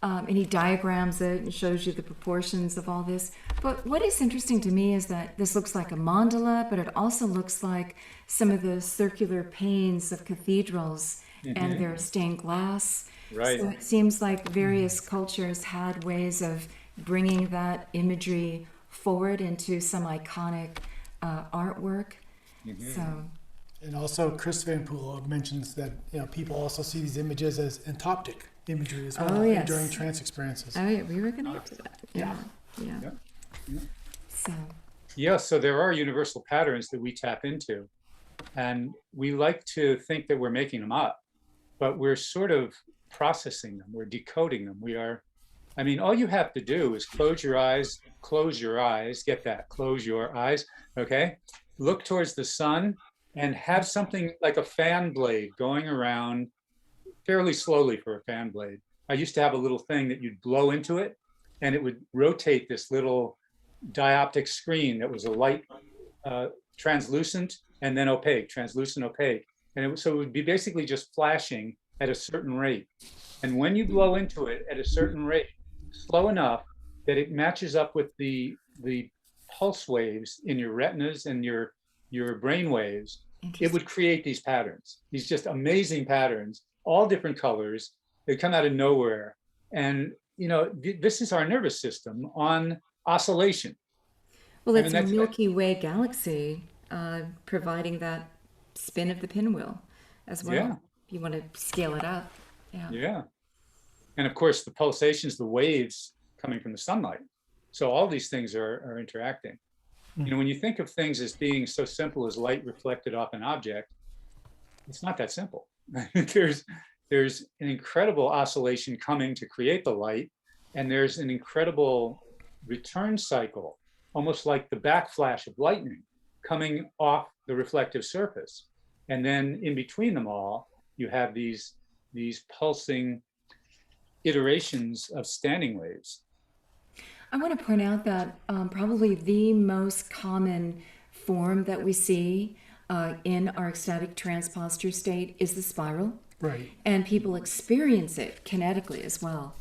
And he diagrams it and shows you the proportions of all this. But what is interesting to me is that this looks like a mandala, but it also looks like some of the circular panes of cathedrals and their stained glass. Right. So it seems like various cultures had ways of bringing that imagery forward into some iconic artwork. So. And also, Chris Van Poel mentions that people also see these images as entoptic imagery as well during trance experiences. Oh yeah, we were going to get to that. Yeah. So there are universal patterns that we tap into, and we like to think that we're making them up, but we're sort of processing them, we're decoding them. All you have to do is close your eyes, get that, close your eyes, okay? Look towards the sun and have something like a fan blade going around fairly slowly for a fan blade. I used to have a little thing that you'd blow into it and it would rotate this little dioptic screen that was a light, translucent and then opaque, translucent, opaque. And so it would be basically just flashing at a certain rate. And when you blow into it at a certain rate, slow enough that it matches up with the pulse waves in your retinas and your brain waves, it would create these patterns, these just amazing patterns, all different colors. They come out of nowhere. And, this is our nervous system on oscillation. well, it's a Milky Way galaxy providing that spin of the pinwheel as well. Yeah. If you want to scale it up. Yeah. And of course, the pulsations, the waves coming from the sunlight. So all these things are interacting. When you think of things as being so simple as light reflected off an object, it's not that simple. There's an incredible oscillation coming to create the light, and there's an incredible return cycle, almost like the backflash of lightning coming off the reflective surface. And then in between them all, you have these pulsing iterations of standing waves. I want to point out that probably the most common form that we see in our ecstatic trance posture state is the spiral. Right. And people experience it kinetically as well.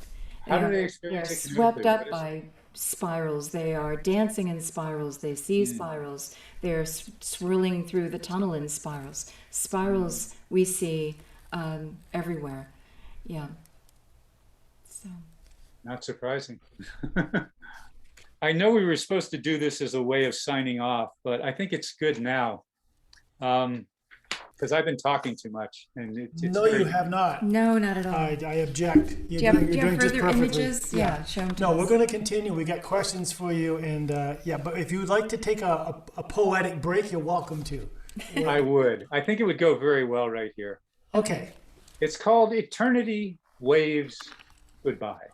How do they experience it They're swept kinetically? up by spirals. They are dancing in spirals. They see spirals. They're swirling through the tunnel in spirals. Spirals we see everywhere. Yeah. So. Not surprising. I know we were supposed to do this as a way of signing off, but I think it's good now. Because I've been talking too much, and it's No, you have not. No, not at all. I object. do you have, you're doing just further perfectly. images? Yeah, show them to No, us. we're going to continue. We got questions for you, and yeah. But if you would like to take a poetic break, you're welcome to. I would. I think it would go very well right here. Okay. It's called Eternity Waves Goodbye.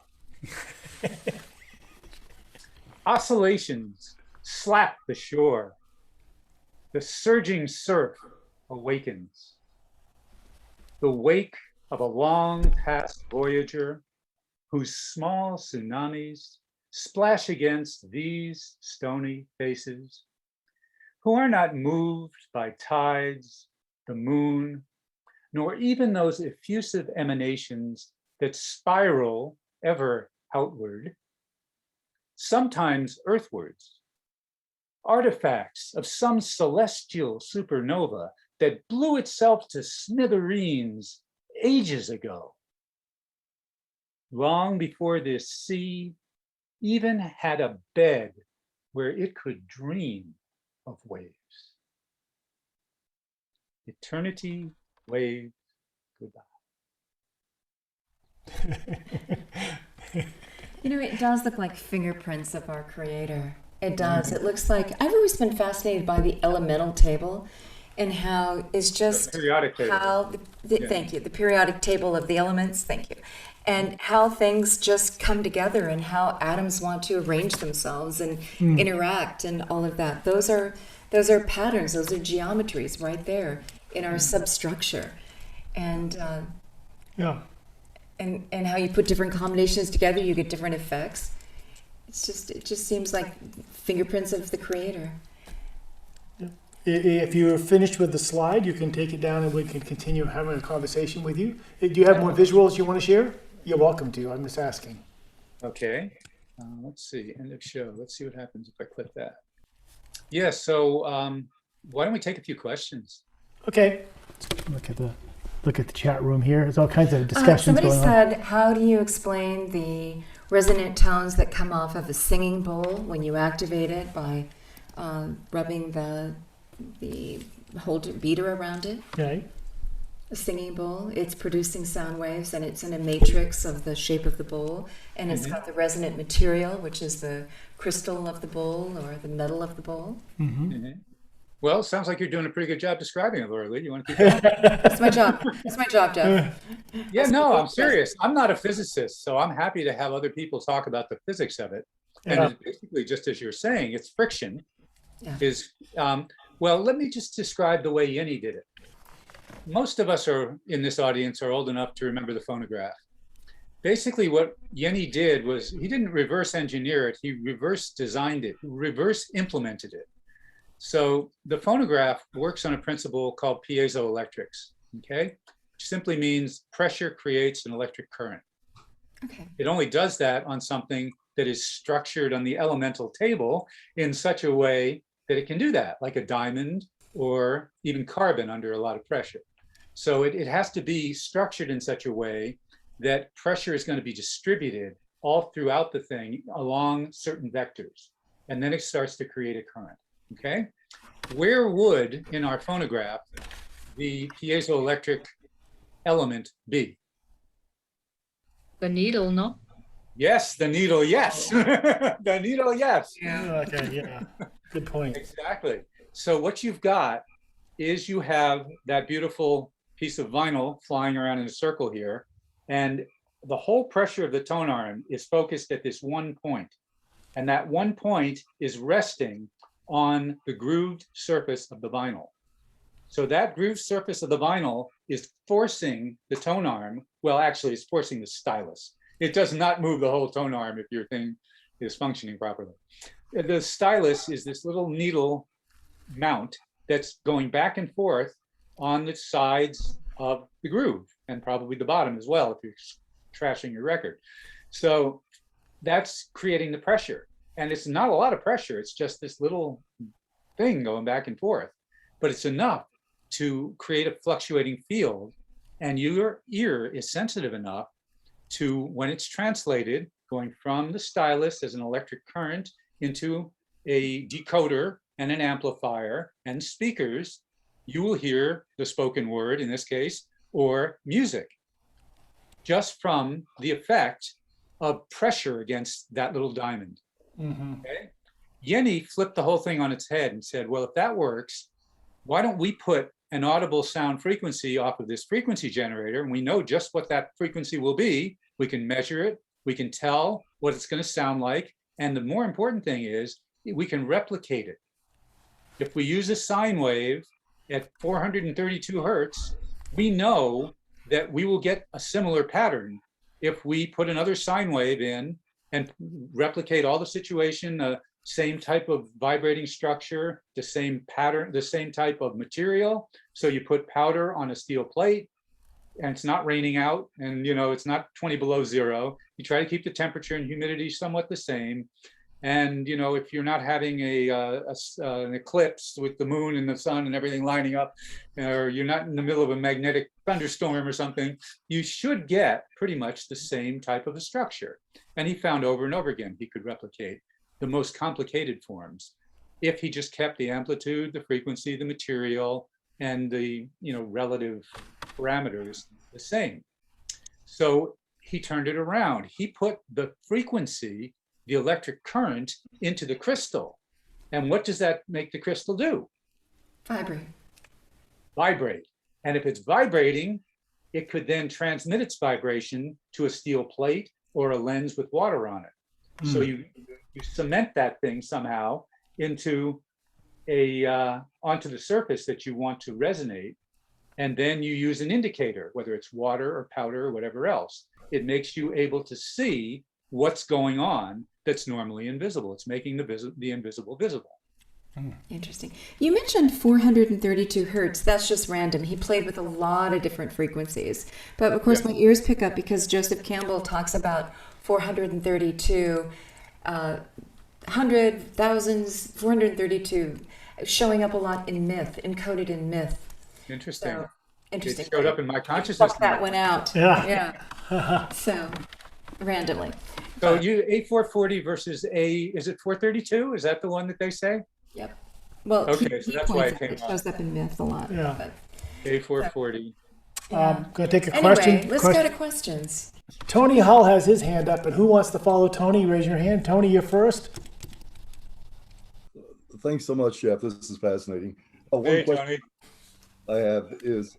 Oscillations slap the shore. The surging surf awakens. The wake of a long past voyager whose small tsunamis splash against these stony faces, who are not moved by tides, the moon, nor even those effusive emanations that spiral ever outward, sometimes earthwards, artifacts of some celestial supernova that blew itself to smithereens ages ago, long before this sea even had a bed where it could dream of waves. Eternity wave goodbye. You know, it does look like fingerprints of our creator. It does. It looks like, I've always been fascinated by the elemental table and how it's just The periodic table. how, Yeah. thank you, the periodic table of the elements, thank you. And how things just come together and how atoms want to arrange themselves and interact and all of that. Those are patterns, those are geometries right there in our substructure. And Yeah. and how you put different combinations together, you get different effects. It just seems like fingerprints of the creator. If you're finished with the slide, you can take it down and we can continue having a conversation with you. Do you have more visuals you want to share? You're welcome to. I'm just asking. Okay, let's see, end of show. Let's see what happens if I click that. Yeah, so why don't we take a few questions? Okay. Look at the chat room here. There's all kinds of discussions Somebody going on. said, how do you explain the resonant tones that come off of a singing bowl when you activate it by rubbing the beater around it? Right. A singing bowl, it's producing sound waves and it's in a matrix of the shape of the bowl, and it's got the resonant material, which is the crystal of the bowl or the metal of the bowl. Well, sounds like you're doing a pretty good job describing it, Laura Lee. You want to keep going? That's my job. That's my job, Jeff. Yeah, no, I'm serious. I'm not a physicist, so I'm happy to have other people talk about the physics of it. And Yeah. it's basically, just as you're saying, it's friction. Yeah. Well, let me just describe the way Yenny did it. Most of us in this audience are old enough to remember the phonograph. Basically, what Yenny did was he didn't reverse engineer it, he reverse designed it, reverse implemented it. So the phonograph works on a principle called piezoelectrics, okay? Which simply means pressure creates an electric current. Okay. It only does that on something that is structured on the elemental table in such a way that it can do that, like a diamond or even carbon under a lot of pressure. So it has to be structured in such a way that pressure is going to be distributed all throughout the thing along certain vectors. And then it starts to create a current, okay? Where would, in our phonograph, the piezoelectric element be? The needle, no? Yes, the needle, yes. The needle, yes. Okay, yeah. Good point. Exactly. So what you've got is you have that beautiful piece of vinyl flying around in a circle here, and the whole pressure of the tone arm is focused at this one point. And that one point is resting on the grooved surface of the vinyl. So that grooved surface of the vinyl is forcing the tone arm, well, actually it's forcing the stylus. It does not move the whole tone arm if your thing is functioning properly. The stylus is this little needle mount that's going back and forth on the sides of the groove, and probably the bottom as well if you're trashing your record. So that's creating the pressure. And it's not a lot of pressure, it's just this little thing going back and forth, but it's enough to create a fluctuating field. And your ear is sensitive enough to, when it's translated, going from the stylus as an electric current into a decoder and an amplifier and speakers, you will hear the spoken word in this case, or music, just from the effect of pressure against that little diamond. Okay? Yenny flipped the whole thing on its head and said, well, if that works, why don't we put an audible sound frequency off of this frequency generator, and we know just what that frequency will be. We can measure it, we can tell what it's going to sound like, and the more important thing is we can replicate it. If we use a sine wave at 432 Hertz, we know that we will get a similar pattern if we put another sine wave in and replicate all the situation, same type of vibrating structure, the same pattern, the same type of material. So you put powder on a steel plate and it's not raining out, and it's not 20 below zero. You try to keep the temperature and humidity somewhat the same. And if you're not having an eclipse with the moon and the sun and everything lining up, or you're not in the middle of a magnetic thunderstorm or something, you should get pretty much the same type of a structure. And he found over and over again he could replicate the most complicated forms if he just kept the amplitude, the frequency, the material, and the relative parameters the same. So he turned it around. He put the frequency, the electric current, into the crystal. And what does that make the crystal do? Vibrate. Vibrate. And if it's vibrating, it could then transmit its vibration to a steel plate or a lens with water on it. So you cement that thing somehow into onto the surface that you want to resonate. And then you use an indicator, whether it's water or powder or whatever else. It makes you able to see what's going on that's normally invisible. It's making the invisible visible. Interesting. You mentioned 432 Hertz. That's just random. He played with a lot of different frequencies. But of course, my ears pick up because Joseph Campbell talks about 432, hundred, thousands, 432, showing up a lot in myth, encoded in myth. Interesting. So, interesting. It showed up in my consciousness. Pluck that one out. Yeah. So, randomly. So A440 versus is it 432? Is that the one that they say? Yep. Well, okay, so that's why it came up. It shows up in myth a lot. Yeah. But, A440. Going to take a anyway, question. Let's go to questions. Tony Hull has his hand up, and who wants to follow Tony? Raise your hand. Tony, you're first. Thanks so much, Jeff. This is fascinating. One Hey, question Tony. I have is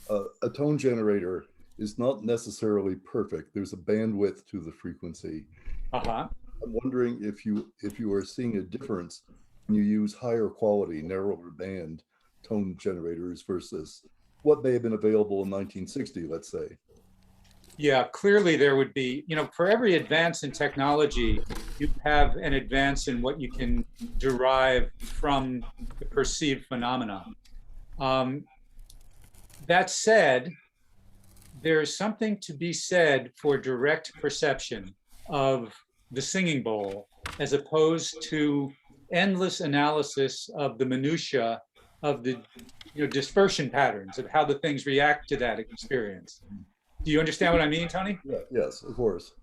a tone generator is not necessarily perfect. There's a bandwidth to the frequency. Uh-huh. I'm wondering if you are seeing a difference when you use higher quality, narrower band tone generators versus what may have been available in 1960, let's say. Yeah, clearly there would be, for every advance in technology, you have an advance in what you can derive from the perceived phenomenon. That said, there's something to be said for direct perception of the singing bowl, as opposed to endless analysis of the minutia of the dispersion patterns of how the things react to that experience. Do you understand what I mean, Tony? Yeah, yes, of course.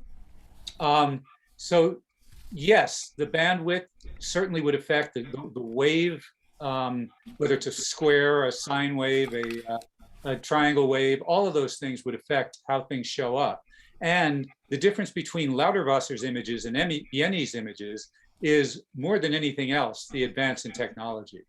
So yes, the bandwidth certainly would affect the wave, whether it's a square, a sine wave, a triangle wave, all of those things would affect how things show up. And the difference between Lauterwasser's images and Yenny's images is, more than anything else, the advance in technology.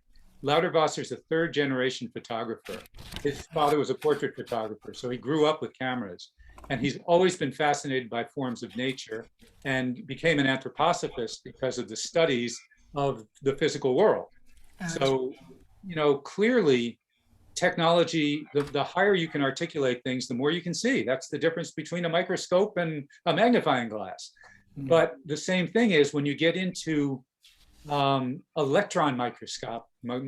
Lauterwasser's a third generation photographer. His father was a portrait photographer, so he grew up with cameras. And he's always been fascinated by forms of nature and became an anthroposophist because of the studies of the physical world. So, clearly technology, the higher you can articulate things, the more you can see. That's the difference between a microscope and a magnifying glass. But the same thing is when you get into electron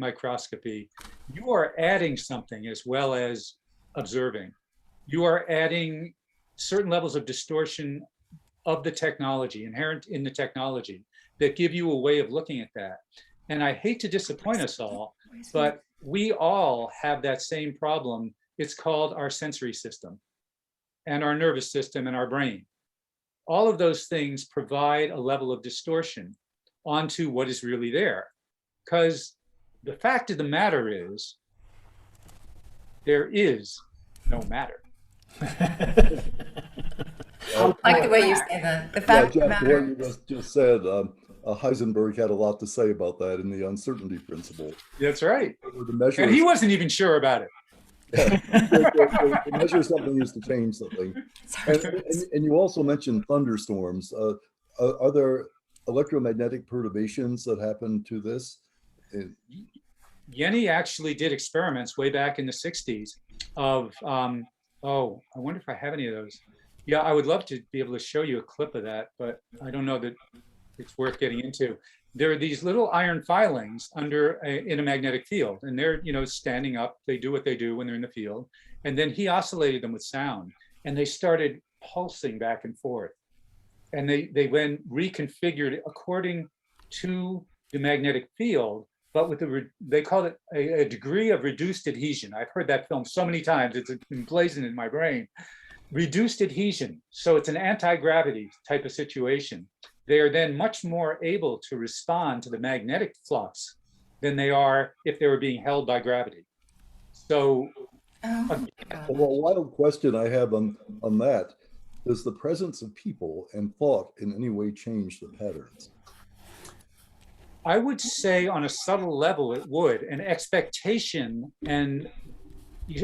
microscopy, you are adding something as well as observing. You are adding certain levels of distortion of the technology, inherent in the technology, that give you a way of looking at that. And I hate to disappoint us all, but we all have that same problem. It's called our sensory system and our nervous system and our brain. All of those things provide a level of distortion onto what is really there. Because the fact of the matter is, there is no matter. I like the way you say that. The Yeah, fact of the Jeff, matter. what you just said, Heisenberg had a lot to say about that in the uncertainty principle. That's right. The measure And he wasn't even sure about it. to measure something is to change something. And you also mentioned thunderstorms. Are there electromagnetic perturbations that happen to this? Yenny actually did experiments way back in the 60s of, oh, I wonder if I have any of those. Yeah, I would love to be able to show you a clip of that, but I don't know that it's worth getting into. There are these little iron filings in a magnetic field, and they're, standing up. They do what they do when they're in the field. And then he oscillated them with sound, and they started pulsing back and forth. And they went reconfigured according to the magnetic field, but with they call it a degree of reduced adhesion. I've heard that film so many times, it's emblazoned in my brain. Reduced adhesion. So it's an anti-gravity type of situation. They are then much more able to respond to the magnetic flux than they are if they were being held by gravity. So, well, a wild question I have on that. Does the presence of people and thought in any way change the patterns? I would say on a subtle level it would, and expectation, and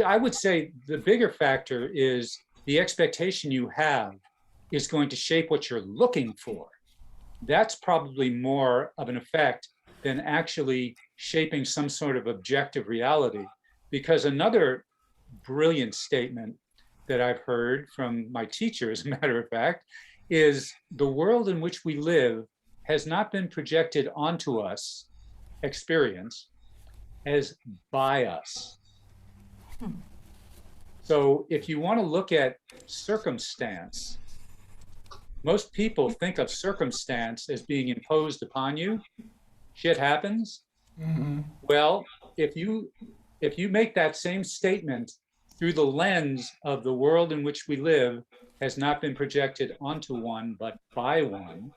I would say the bigger factor is the expectation you have is going to shape what you're looking for. That's probably more of an effect than actually shaping some sort of objective reality. Because another brilliant statement that I've heard from my teacher, as a matter of fact, is the world in which we live has not been projected onto us, experience, as by us. So if you want to look at circumstance, most people think of circumstance as being imposed upon you. Shit happens. Mm-hmm. Well, if you make that same statement through the lens of the world in which we live has not been projected onto one, but by one,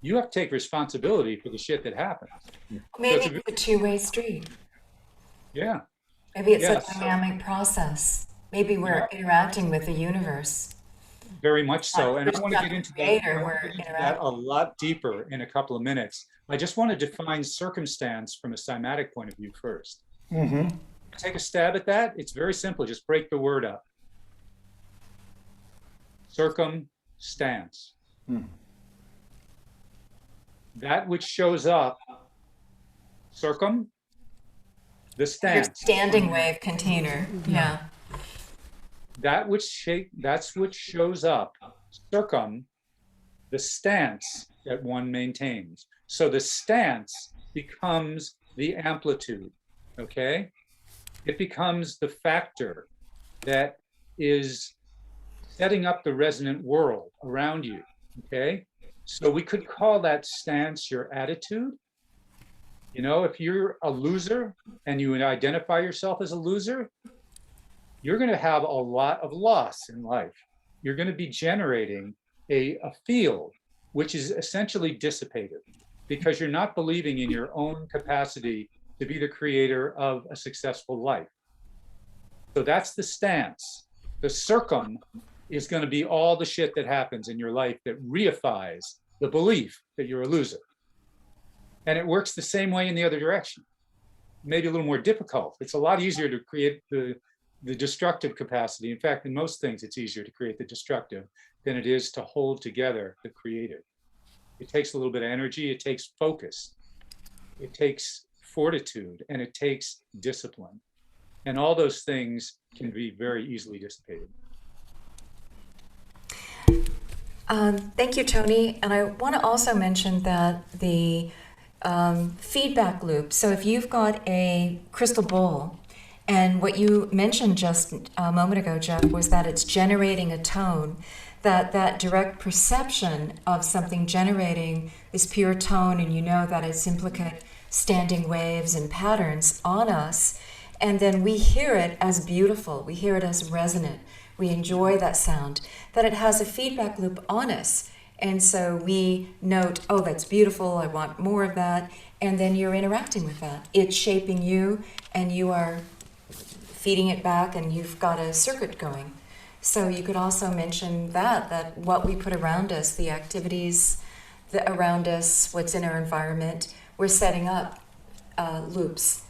you have to take responsibility for the shit that happens. Maybe it's a two-way street. Yeah. Maybe it's a dynamic process. Maybe we're interacting with the universe. Very much so. And I want to get into that a lot deeper in a couple of minutes. I just want to define circumstance from a cymatic point of view first. Mm-hmm. Take a stab at that. It's very simple. Just break the word up. Circumstance. That which shows up, circum, the stance. Your standing wave container. Yeah. That's what shows up, circum, the stance that one maintains. So the stance becomes the amplitude, okay? It becomes the factor that is setting up the resonant world around you, okay? So we could call that stance your attitude. If you're a loser and you identify yourself as a loser, you're going to have a lot of loss in life. You're going to be generating a field which is essentially dissipated because you're not believing in your own capacity to be the creator of a successful life. So that's the stance. The circum is going to be all the shit that happens in your life that reifies the belief that you're a loser. And it works the same way in the other direction. Maybe a little more difficult. It's a lot easier to create the destructive capacity. In fact, in most things, it's easier to create the destructive than it is to hold together the creative. It takes a little bit of energy. It takes focus. It takes fortitude, and it takes discipline. And all those things can be very easily dissipated. Thank you, Tony. And I want to also mention that the feedback loop. So if you've got a crystal bowl, and what you mentioned just a moment ago, Jeff, was that it's generating a tone, that direct perception of something generating this pure tone, and you know that it's implicate standing waves and patterns on us, and then we hear it as beautiful, we hear it as resonant, we enjoy that sound, that it has a feedback loop on us. And so we note, oh, that's beautiful, I want more of that, and then you're interacting with that. It's shaping you, and you are feeding it back, and you've got a circuit going. So you could also mention that what we put around us, the activities around us, what's in our environment, we're setting up loops.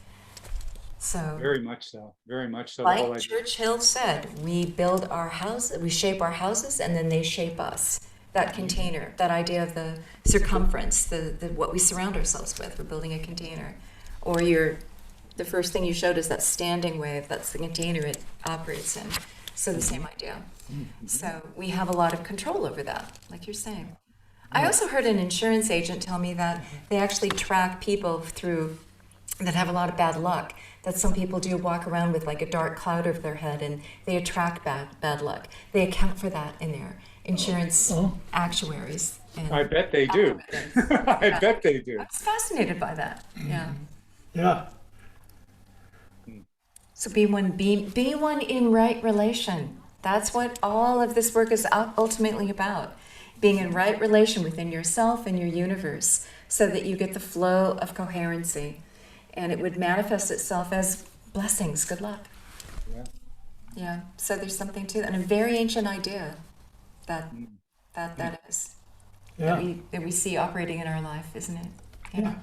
So Very much so. Very much so. like Churchill said, we build our house, we shape our houses, and then they shape us. That container, that idea of the circumference, the what we surround ourselves with. We're building a container. Or the first thing you showed is that standing wave. That's the container it operates in. So the same idea. So we have a lot of control over that, like you're saying. I also heard an insurance agent tell me that they actually track people through that have a lot of bad luck, that some people do walk around with like a dark cloud over their head and they attract bad luck. They account for that in their insurance actuaries. And I bet they do. I bet they do. I was fascinated by that. Yeah. Yeah. So be one in right relation. That's what all of this work is ultimately about. Being in right relation within yourself and your universe so that you get the flow of coherency. And it would manifest itself as blessings, good luck. Yeah, so there's something to that. And a very ancient idea that is. Yeah. That we see operating in our life, isn't it? Yeah.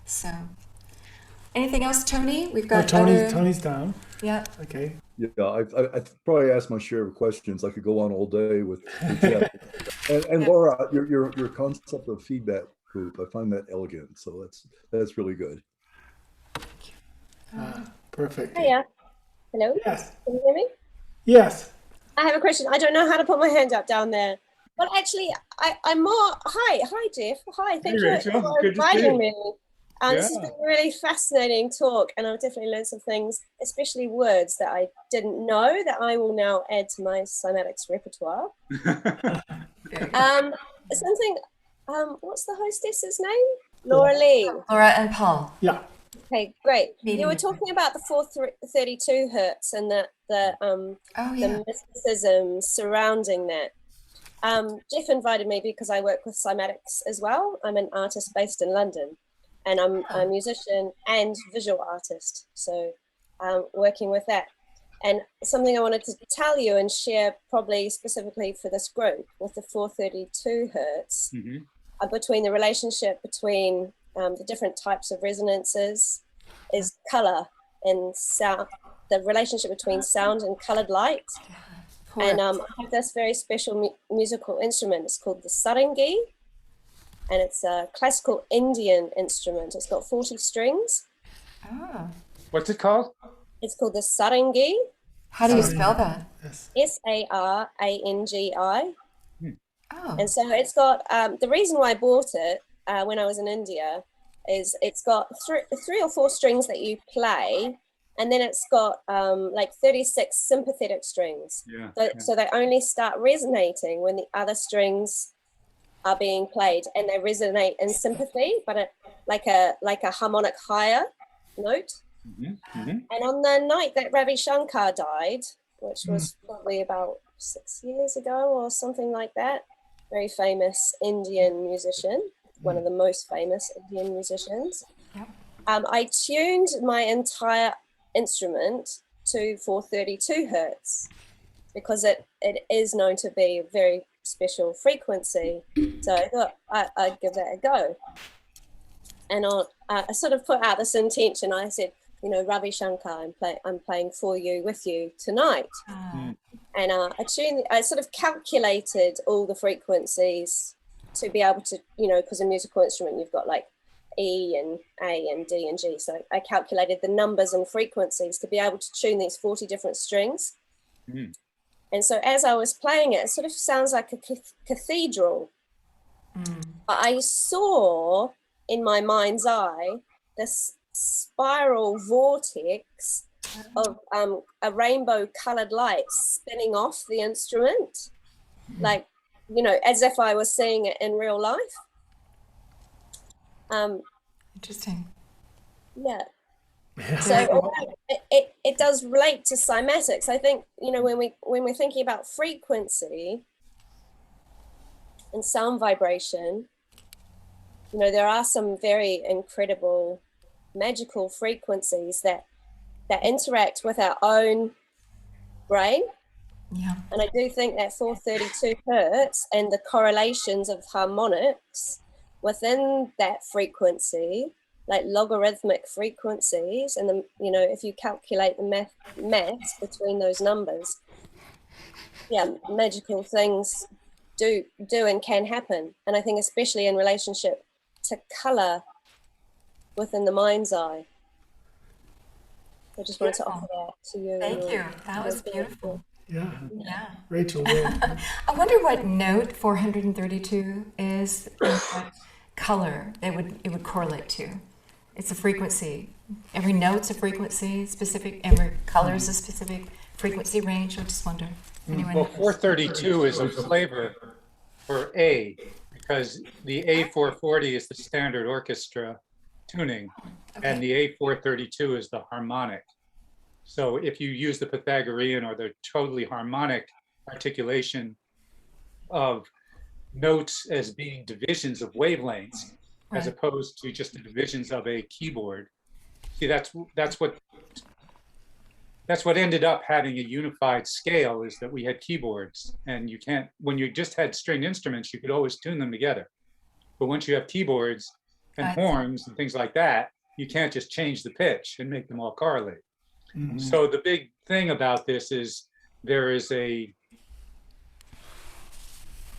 So, anything else, Tony? We've Oh, got Tony's down. Yeah. Okay. Yeah, I probably asked my share of questions. I could go on all day with Jeff. and Laura, your concept of feedback loop, I find that elegant. So that's really good. Perfect. Hiya. Hello. Yes. Can you hear me? Yes. I have a question. I don't know how to put my hand up down there. Well, actually, I'm more. Hi, Jeff. Hi, thank you Rachel. for Good to see inviting you. me. This has been a really fascinating talk, and I've definitely learned some things, especially words that I didn't know that I will now add to my Cymatics repertoire. Something. What's the hostess's name? Laura Lee. Laura and Paul. Yeah. Okay, great. You were Meeting. talking about the 432 Hertz and the mysticism surrounding that. Jeff invited me because I work with Cymatics as well. I'm an artist based in London, and I'm a musician and visual artist. So working with that. And something I wanted to tell you and share probably specifically for this group with the 432 Hertz between the relationship between the different types of resonances is color and sound, the relationship between sound and colored light. And I have this very special musical instrument. It's called the sarangi, and it's a classical Indian instrument. It's got 40 strings. What's it called? It's called the sarangi. How do you spell that? Sarangi. Oh. And so it's got, the reason why I bought it when I was in India is it's got three or four strings that you play, and then it's got like 36 sympathetic strings. So they only start resonating when the other strings are being played, and they resonate in sympathy, but like a harmonic higher note. And on the night that Ravi Shankar died, which was probably about 6 years ago or something like that, very famous Indian musician, one of the most famous Indian musicians. I tuned my entire instrument to 432 Hertz because it is known to be a very special frequency. So I thought I'd give that a go. And I sort of put out this intention. I said, you know, Ravi Shankar, I'm playing for you, with you tonight. And I sort of calculated all the frequencies to be able to, you know, because a musical instrument, you've got like E and A and D and G. So I calculated the numbers and frequencies to be able to tune these 40 different strings. Mm. And so as I was playing it, it sort of sounds like a cathedral. But I saw in my mind's eye this spiral vortex of a rainbow colored light spinning off the instrument, like, you know, as if I was seeing it in real life. Interesting. Yeah. So it does relate to cymatics. I think, you know, when we're thinking about frequency and sound vibration, you know, there are some very incredible magical frequencies that interact with our own brain. Yeah. And I do think that 432 Hertz and the correlations of harmonics within that frequency, like logarithmic frequencies, and the, you know, if you calculate the maths between those numbers, yeah, magical things do and can happen. And I think especially in relationship to color within the mind's eye. I just wanted to offer that to you. Thank you. That was beautiful. Yeah. Yeah. Rachel, yeah. I wonder what note 432 is, and what color it would correlate to. It's a frequency. Every note's a frequency specific, every color is a specific frequency range. I just wonder. Anyone Well, knows? 432 is a flavor for A, because the A440 is the standard orchestra tuning, and the A432 is the harmonic. So if you use the Pythagorean or the totally harmonic articulation of notes as being divisions of wavelengths, as opposed to just the divisions of a keyboard, see, that's what ended up having a unified scale, is that we had keyboards, and you can't, when you just had stringed instruments, you could always tune them together. But once you have keyboards and horns and things like that, you can't just change the pitch and make them all correlate. Mm-hmm. So the big thing about this is there is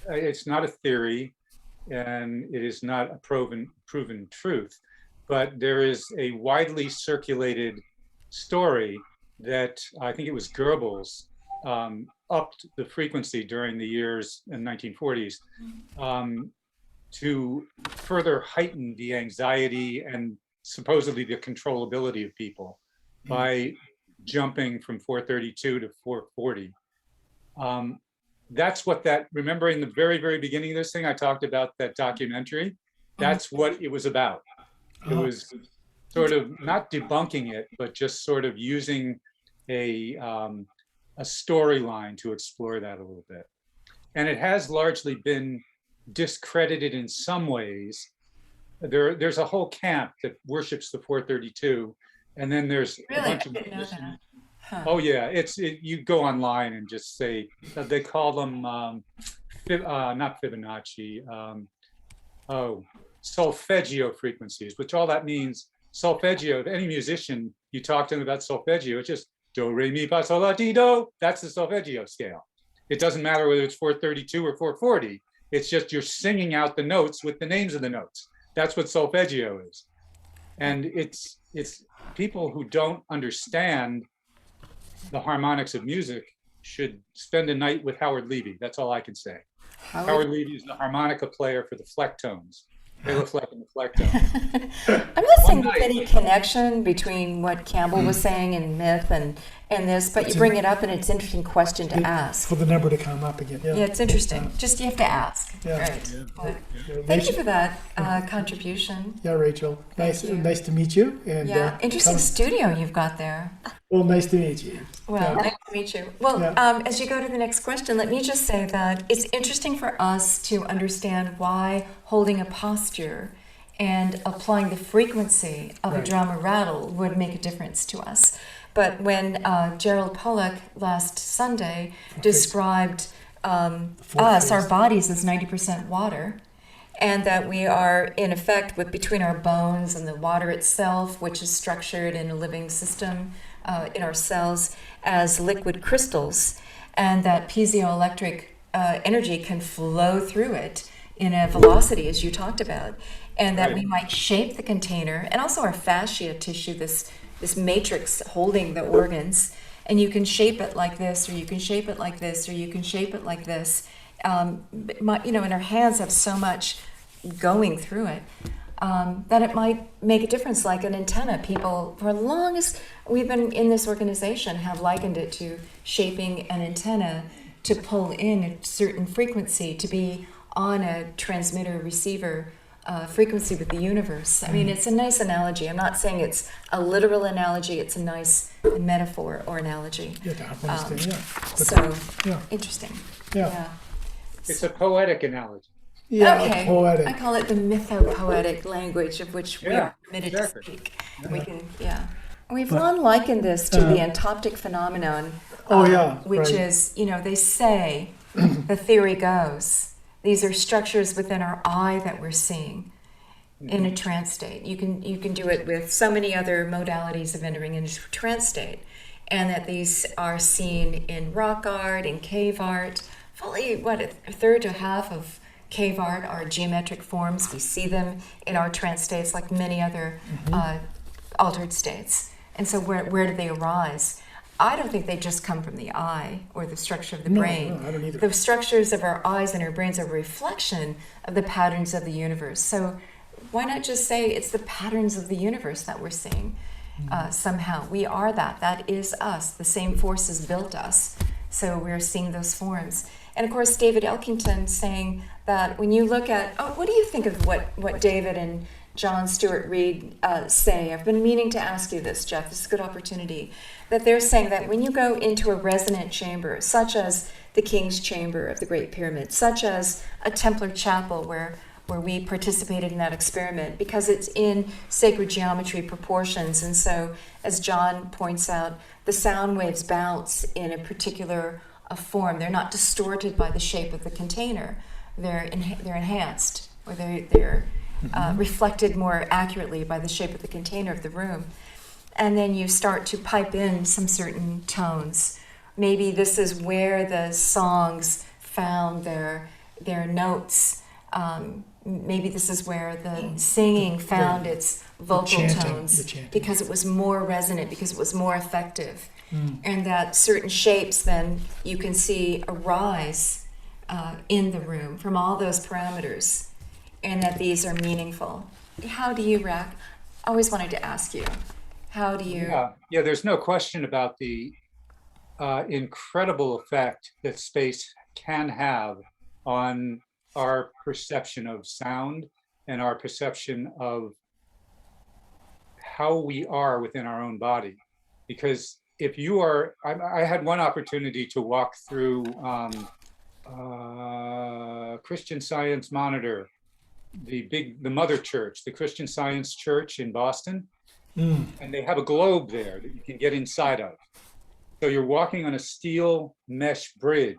it's not a theory, and it is not a proven truth, but there is a widely circulated story that I think it was Goebbels upped the frequency during the years in 1940s to further heighten the anxiety and supposedly the controllability of people by jumping from 432 to 440. That's what remember in the very, very beginning of this thing, I talked about that documentary. That's what it was about. It was sort of not debunking it, but just sort of using a storyline to explore that a little bit. And it has largely been discredited in some ways. There's a whole camp that worships the 432, and then there's a bunch of musicians. Oh yeah, you go online and just say, they call them not Fibonacci, Solfeggio frequencies, which all that means, solfeggio, if any musician, you talk to them about solfeggio, it's just do, re, mi, fa, sol, la, ti, do. That's the solfeggio scale. It doesn't matter whether it's 432 or 440. It's just you're singing out the notes with the names of the notes. That's what solfeggio is. And it's people who don't understand the harmonics of music should spend a night with Howard Levy. That's all I can say. Howard Levy is the harmonica player for the flecktones. Fleck and the flecktones. I'm not saying there's any connection between what Campbell was saying in Myth and this, but you bring it up and it's an interesting question to ask. For the number to come up again. Yeah, it's interesting. Just you have to ask. Yeah. Right. But thank you for that contribution. Yeah, Rachel. Nice to meet you. And interesting studio you've got there. Well, nice to meet you. Well, nice to meet you. Well, as you go to the next question, let me just say that it's interesting for us to understand why holding a posture and applying the frequency of a drum or rattle would make a difference to us. But when Gerald Pollack last Sunday described us, our bodies, as 90% water, and that we are in effect between our bones and the water itself, which is structured in a living system in our cells as liquid crystals, and that piezoelectric energy can flow through it in a velocity, as you talked about, and that Right. we might shape the container, and also our fascia tissue, this matrix holding the organs, and you can shape it like this, or you can shape it like this, or you can shape it like this. And our hands have so much going through it. That it might make a difference, like an antenna. People, for the longest, we've been in this organization, have likened it to shaping an antenna to pull in a certain frequency, to be on a transmitter receiver frequency with the universe. I mean, it's a nice analogy. I'm not saying it's a literal analogy, it's a nice metaphor or analogy. Yeah, to help understand, yeah. But- So, yeah. interesting. Yeah. It's a poetic analogy. Yeah, Okay, poetic. I call it the mytho-poetic language of which we Yeah, are permitted exactly. to speak. We can, We've long likened this to the entoptic phenomenon. Which right. is, they say, the theory goes, these are structures within our eye that we're seeing in a trance state. You can do it with so many other modalities of entering into a trance state, and that these are seen in rock art, in cave art. Fully, a third to half of cave art are geometric forms. We see them in our trance states like many other altered states. And so where do they arise? I don't think they just come from the eye or the structure of the brain. No, I don't either. The structures of our eyes and our brains are a reflection of the patterns of the universe. So why not just say it's the patterns of the universe that we're seeing somehow? We are that. That is us. The same forces built us. So we're seeing those forms. And of course, David Elkington saying that when you look at, what do you think of what David and John Stuart Reed say? I've been meaning to ask you this, Jeff. This is a good opportunity. That they're saying that when you go into a resonant chamber, such as the King's Chamber of the Great Pyramid, such as a Templar chapel where we participated in that experiment, because it's in sacred geometry proportions. And so, as John points out, the sound waves bounce in a particular form. They're not distorted by the shape of the container. They're enhanced, or they're reflected more accurately by the shape of the container of the room. And then you start to pipe in some certain tones. Maybe this is where the songs found their notes. Maybe this is where the singing found its vocal chanting, tones, the chanting. because it was more resonant, because it was more effective. And that certain shapes then you can see arise in the room from all those parameters, and that these are meaningful. How do you react? I always wanted to ask you, how do you? Yeah, there's no question about the incredible effect that space can have on our perception of sound and our perception of how we are within our own body. Because if you are, I had one opportunity to walk through Christian Science Monitor, the mother church, the Christian Science Church in Boston. And they have a globe there that you can get inside of. So you're walking on a steel mesh bridge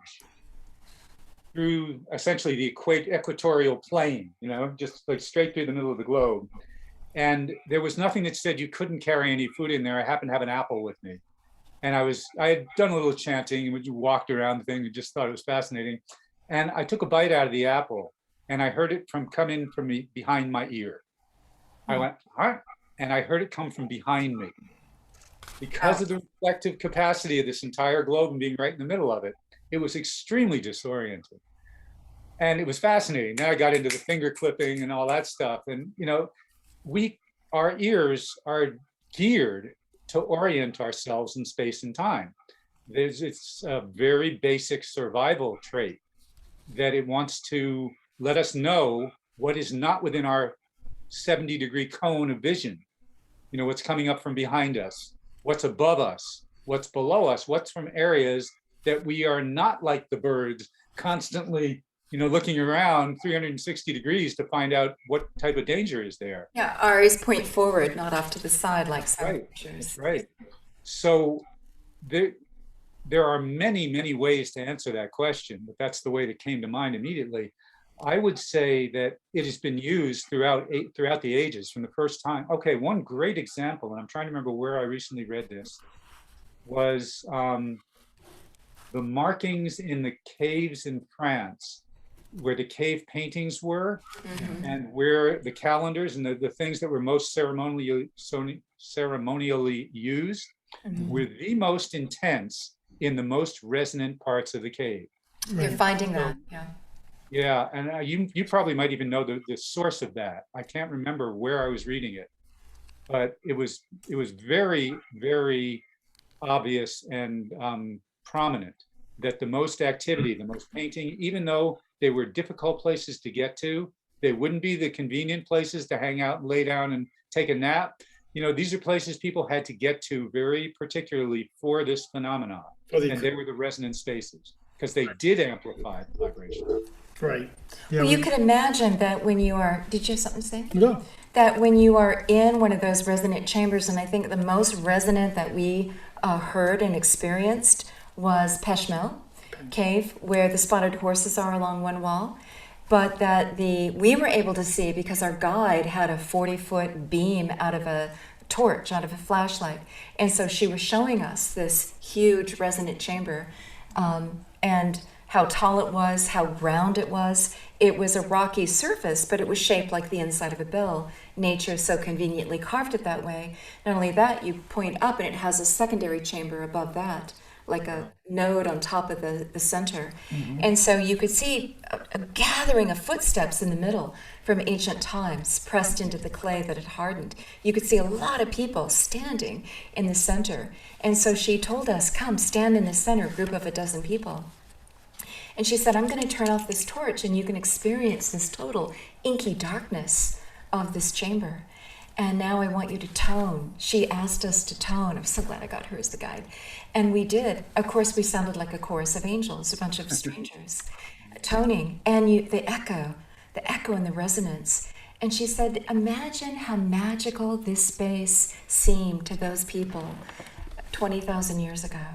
through essentially the equatorial plane, just like straight through the middle of the globe. And there was nothing that said you couldn't carry any food in there. I happened to have an apple with me. And I had done a little chanting, and you walked around the thing and just thought it was fascinating. And I took a bite out of the apple, and I heard it come in from behind my ear. I went, huh? And I heard it come from behind me. Because of the reflective capacity of this entire globe and being right in the middle of it, it was extremely disorienting. And it was fascinating. Then I got into the finger clipping and all that stuff. And, our ears are geared to orient ourselves in space and time. It's a very basic survival trait that it wants to let us know what is not within our 70-degree cone of vision. What's coming up from behind us, what's above us, what's below us, what's from areas that we are not like the birds constantly, looking around 360 degrees to find out what type of danger is there. Yeah, our eyes point forward, not off to the side like some pictures. Right. So there are many, many ways to answer that question, but that's the way that came to mind immediately. I would say that it has been used throughout the ages from the first time. Okay, one great example, and I'm trying to remember where I recently read this, was the markings in the caves in France where the cave paintings were, and where the calendars and the things that were most ceremonially used were the most intense in the most resonant parts of the cave. You're finding that, yeah. Yeah, and you probably might even know the source of that. I can't remember where I was reading it, but it was very, very obvious and prominent that the most activity, the most painting, even though they were difficult places to get to, they wouldn't be the convenient places to hang out and lay down and take a nap. You know, these are places people had to get to very particularly for this phenomenon. And they were the resonant spaces because they did amplify the vibration. Right. Yeah, Well, you could imagine that when you are, did you have something to say? No. That when you are in one of those resonant chambers, and I think the most resonant that we heard and experienced was Peshmel Cave, where the spotted horses are along one wall. But that we were able to see because our guide had a 40-foot beam out of a torch, out of a flashlight. And so she was showing us this huge resonant chamber, and how tall it was, how round it was. It was a rocky surface, but it was shaped like the inside of a bell. Nature so conveniently carved it that way. Not only that, you point up and it has a secondary chamber above that, like a node on top of the center. And so you could see a gathering of footsteps in the middle from ancient times pressed into the clay that had hardened. You could see a lot of people standing in the center. And so she told us, come stand in the center, a group of a dozen people. And she said, I'm going to turn off this torch and you can experience this total inky darkness of this chamber. And now I want you to tone. She asked us to tone. I'm so glad I got her as the guide. And we did. Of course, we sounded like a chorus of angels, a bunch of strangers, toning. And the echo and the resonance. And she said, imagine how magical this space seemed to those people 20,000 years ago.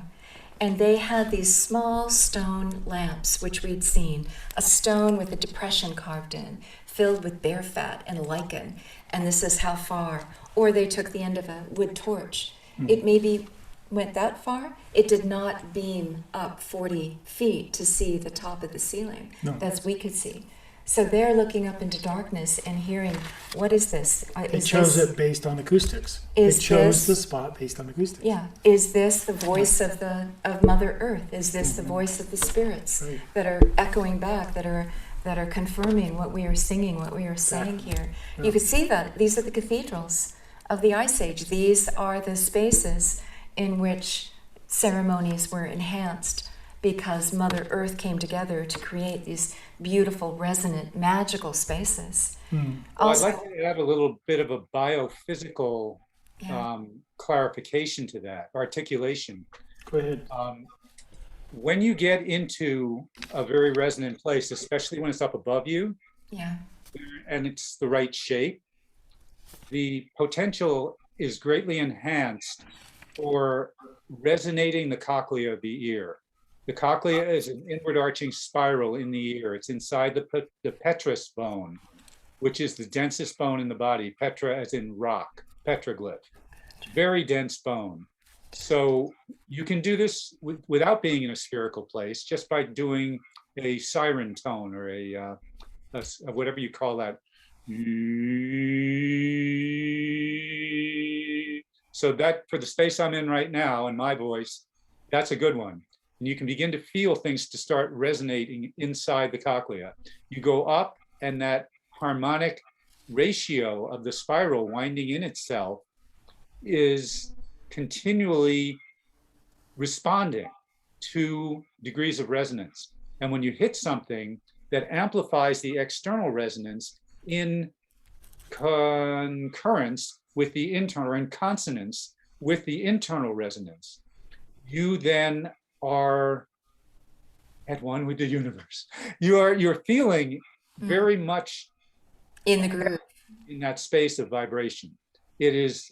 And they had these small stone lamps, which we'd seen, a stone with a depression carved in, filled with bear fat and lichen. And this is how far. Or they took the end of a wood torch. It maybe went that far. It did not beam up 40 feet to see the top of the ceiling. No. That's we could see. So they're looking up into darkness and hearing, what is this? It chose it based on acoustics. It chose the spot based on acoustics. Yeah. Is this the voice of Mother Earth? Is this the voice of the spirits that are echoing back, that are confirming what we are singing, what we are saying here? Yeah. You could see that. These are the cathedrals of the Ice Age. These are the spaces in which ceremonies were enhanced because Mother Earth came together to create these beautiful, resonant, magical spaces. Well, also, I'd like to add a little bit of a biophysical clarification to that, articulation. Go ahead. When you get into a very resonant place, especially when it's up above you, and it's the right shape, the potential is greatly enhanced for resonating the cochlea of the ear. The cochlea is an inward arching spiral in the ear. It's inside the petrous bone, which is the densest bone in the body. Petra as in rock, petroglyph, very dense bone. So you can do this without being in a spherical place, just by doing a siren tone or a whatever you call that. So that, for the space I'm in right now and my voice, that's a good one. And you can begin to feel things to start resonating inside the cochlea. You go up and that harmonic ratio of the spiral winding in itself is continually responding to degrees of resonance. And when you hit something that amplifies the external resonance in concurrence with the internal, or in consonance with the internal resonance, you then are at one with the universe. You're feeling very much in the groove, in that space of vibration. It is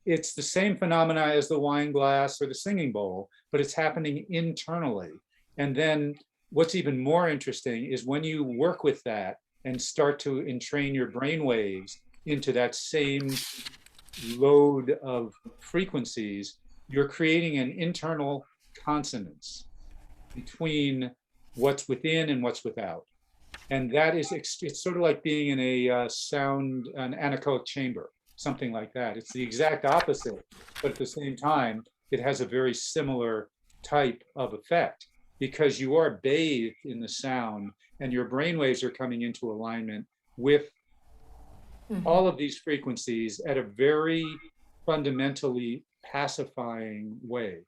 it's the same phenomena as the wine glass or the singing bowl, but it's happening internally. And then what's even more interesting is when you work with that and start to entrain your brain waves into that same load of frequencies, you're creating an internal consonance between what's within and what's without. And that is, it's sort of like being in a an anechoic chamber, something like that. It's the exact opposite, but at the same time, it has a very similar type of effect because you are bathed in the sound and your brain waves are coming into alignment with all of these frequencies at a very fundamentally pacifying way.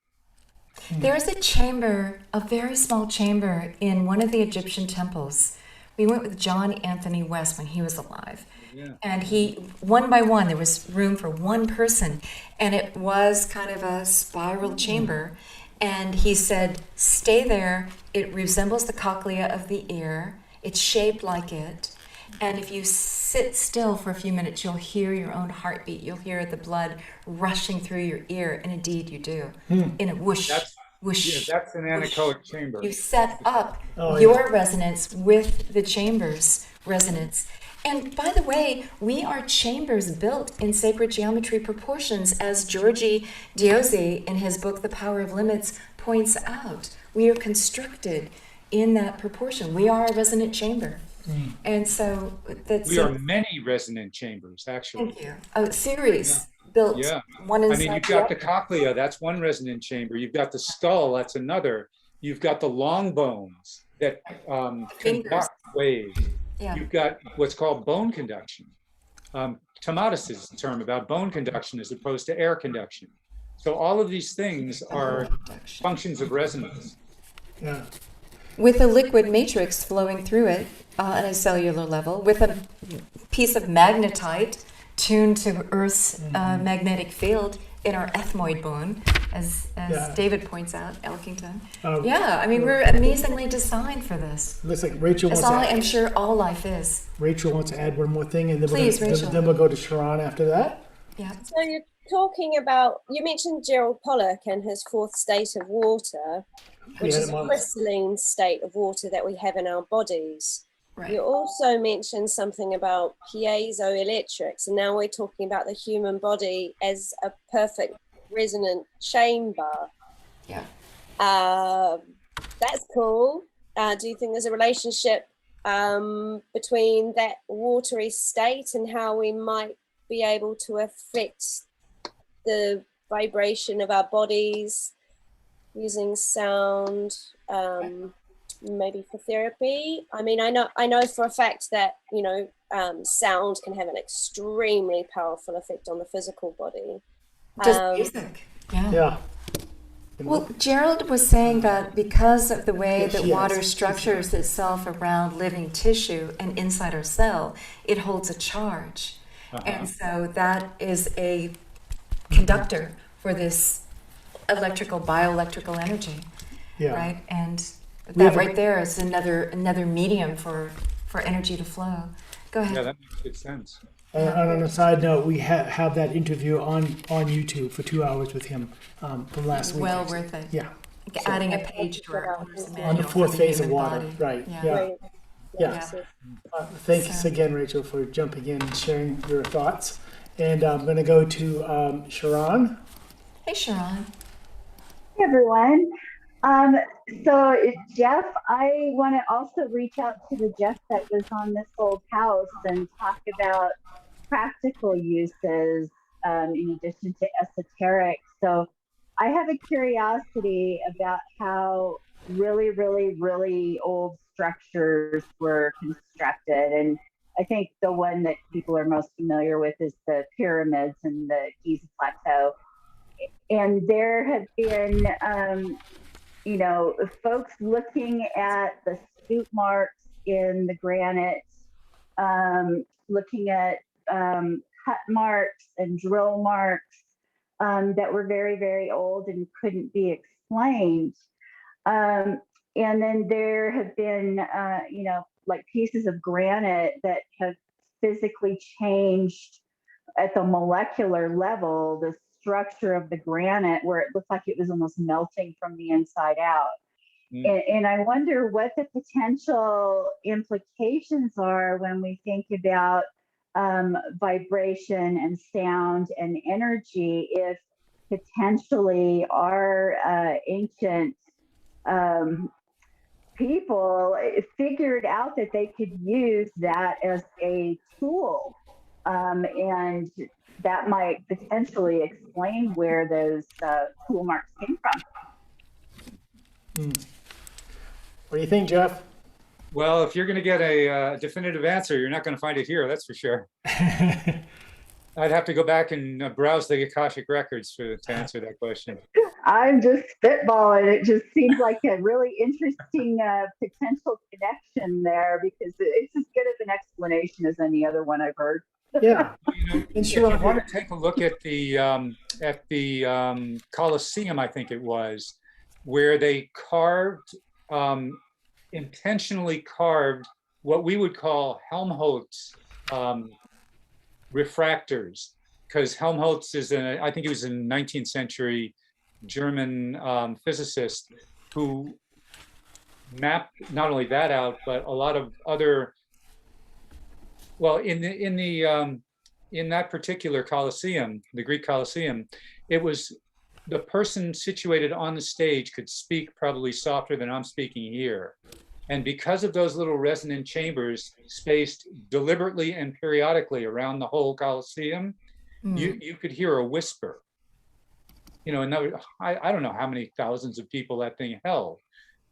There is a chamber, a very small chamber in one of the Egyptian temples. We went with John Anthony West when he was alive. Yeah. And he, one by one, there was room for one person. And it was kind of a spiral chamber. And he said, stay there. It resembles the cochlea of the ear. It's shaped like it. And if you sit still for a few minutes, you'll hear your own heartbeat. You'll hear the blood rushing through your ear. And indeed you do. In a whoosh, whoosh. Yeah, that's an anechoic whoosh. chamber. You set up your resonance with the chamber's resonance. And by the way, we are chambers built in sacred geometry proportions, as Georgi Diozzi in his book, The Power of Limits, points out. We are constructed in that proportion. We are a resonant chamber. And so that's... We are many resonant chambers, actually. Thank you. A series built one inside. I mean, you've got the cochlea, that's one resonant chamber. You've got the skull, that's another. You've got the long bones that conduct waves. Yeah. You've got what's called bone conduction. Cymatics is the term about bone conduction as opposed to air conduction. So all of these things are functions of resonance. Yeah. With a liquid matrix flowing through it on a cellular level, with a piece of magnetite tuned to Earth's magnetic field in our ethmoid bone, as David points out, Elkington. I mean, we're amazingly designed for this. Looks like Rachel That's wants all to I'm sure all life is. Rachel wants to add one more thing, and then Please, Rachel. then we'll go to Sharon after that. Yeah. So you're talking about, you mentioned Gerald Pollack and his fourth state of water, which is a crystalline state of water that we have in our bodies. Right. You also mentioned something about piezoelectrics, and now we're talking about the human body as a perfect resonant chamber. Yeah. That's cool. Do you think there's a relationship between that watery state and how we might be able to affect the vibration of our bodies using sound, maybe for therapy? I mean, I know for a fact that, sound can have an extremely powerful effect on the physical body. Just music. Yeah. Well, Gerald was saying that because of the way that water structures itself around living tissue and inside our cell, it holds a charge. And so that is a conductor for this bioelectrical energy. Yeah. Right? And that right there is another medium for energy to flow. Go ahead. Yeah, that makes good sense. And on a side note, we have that interview on YouTube for 2 hours with him from last week. Well worth it. Yeah. Adding a page to our owner's manual on the fourth phase of water. body. Right. Yeah. Yeah. Thanks again, Rachel, for jumping in and sharing your thoughts. And I'm going to go to Sharon. Hey, Sharon. Hey, everyone. So Jeff, I want to also reach out to the Jeff that was on this old house and talk about practical uses in addition to esoteric. So I have a curiosity about how really, really, really old structures were constructed. And I think the one that people are most familiar with is the pyramids in the Giza Plateau. And there have been, folks looking at the scoop marks in the granite, looking at cut marks and drill marks that were very, very old and couldn't be explained. And then there have been, like pieces of granite that have physically changed at the molecular level, the structure of the granite, where it looked like it was almost melting from the inside out. And I wonder what the potential implications are when we think about vibration and sound and energy, if potentially our ancient people figured out that they could use that as a tool. And that might potentially explain where those tool marks came from. What do you think, Jeff? Well, if you're going to get a definitive answer, you're not going to find it here. That's for sure. I'd have to go back and browse the Akashic records to answer that question. I'm just spitballing. It just seems like a really interesting potential connection there, because it's as good of an explanation as any other one I've heard. Yeah. If you want to take a look at the Colosseum, I think it was, where they carved, intentionally carved what we would call Helmholtz refractors, because Helmholtz is I think he was a 19th century German physicist who mapped not only that out, but a lot of other, well, in that particular Colosseum, the Greek Colosseum, it was the person situated on the stage could speak probably softer than I'm speaking here. And because of those little resonant chambers spaced deliberately and periodically around the whole Colosseum, you could hear a whisper. You know, and I don't know how many thousands of people that thing held,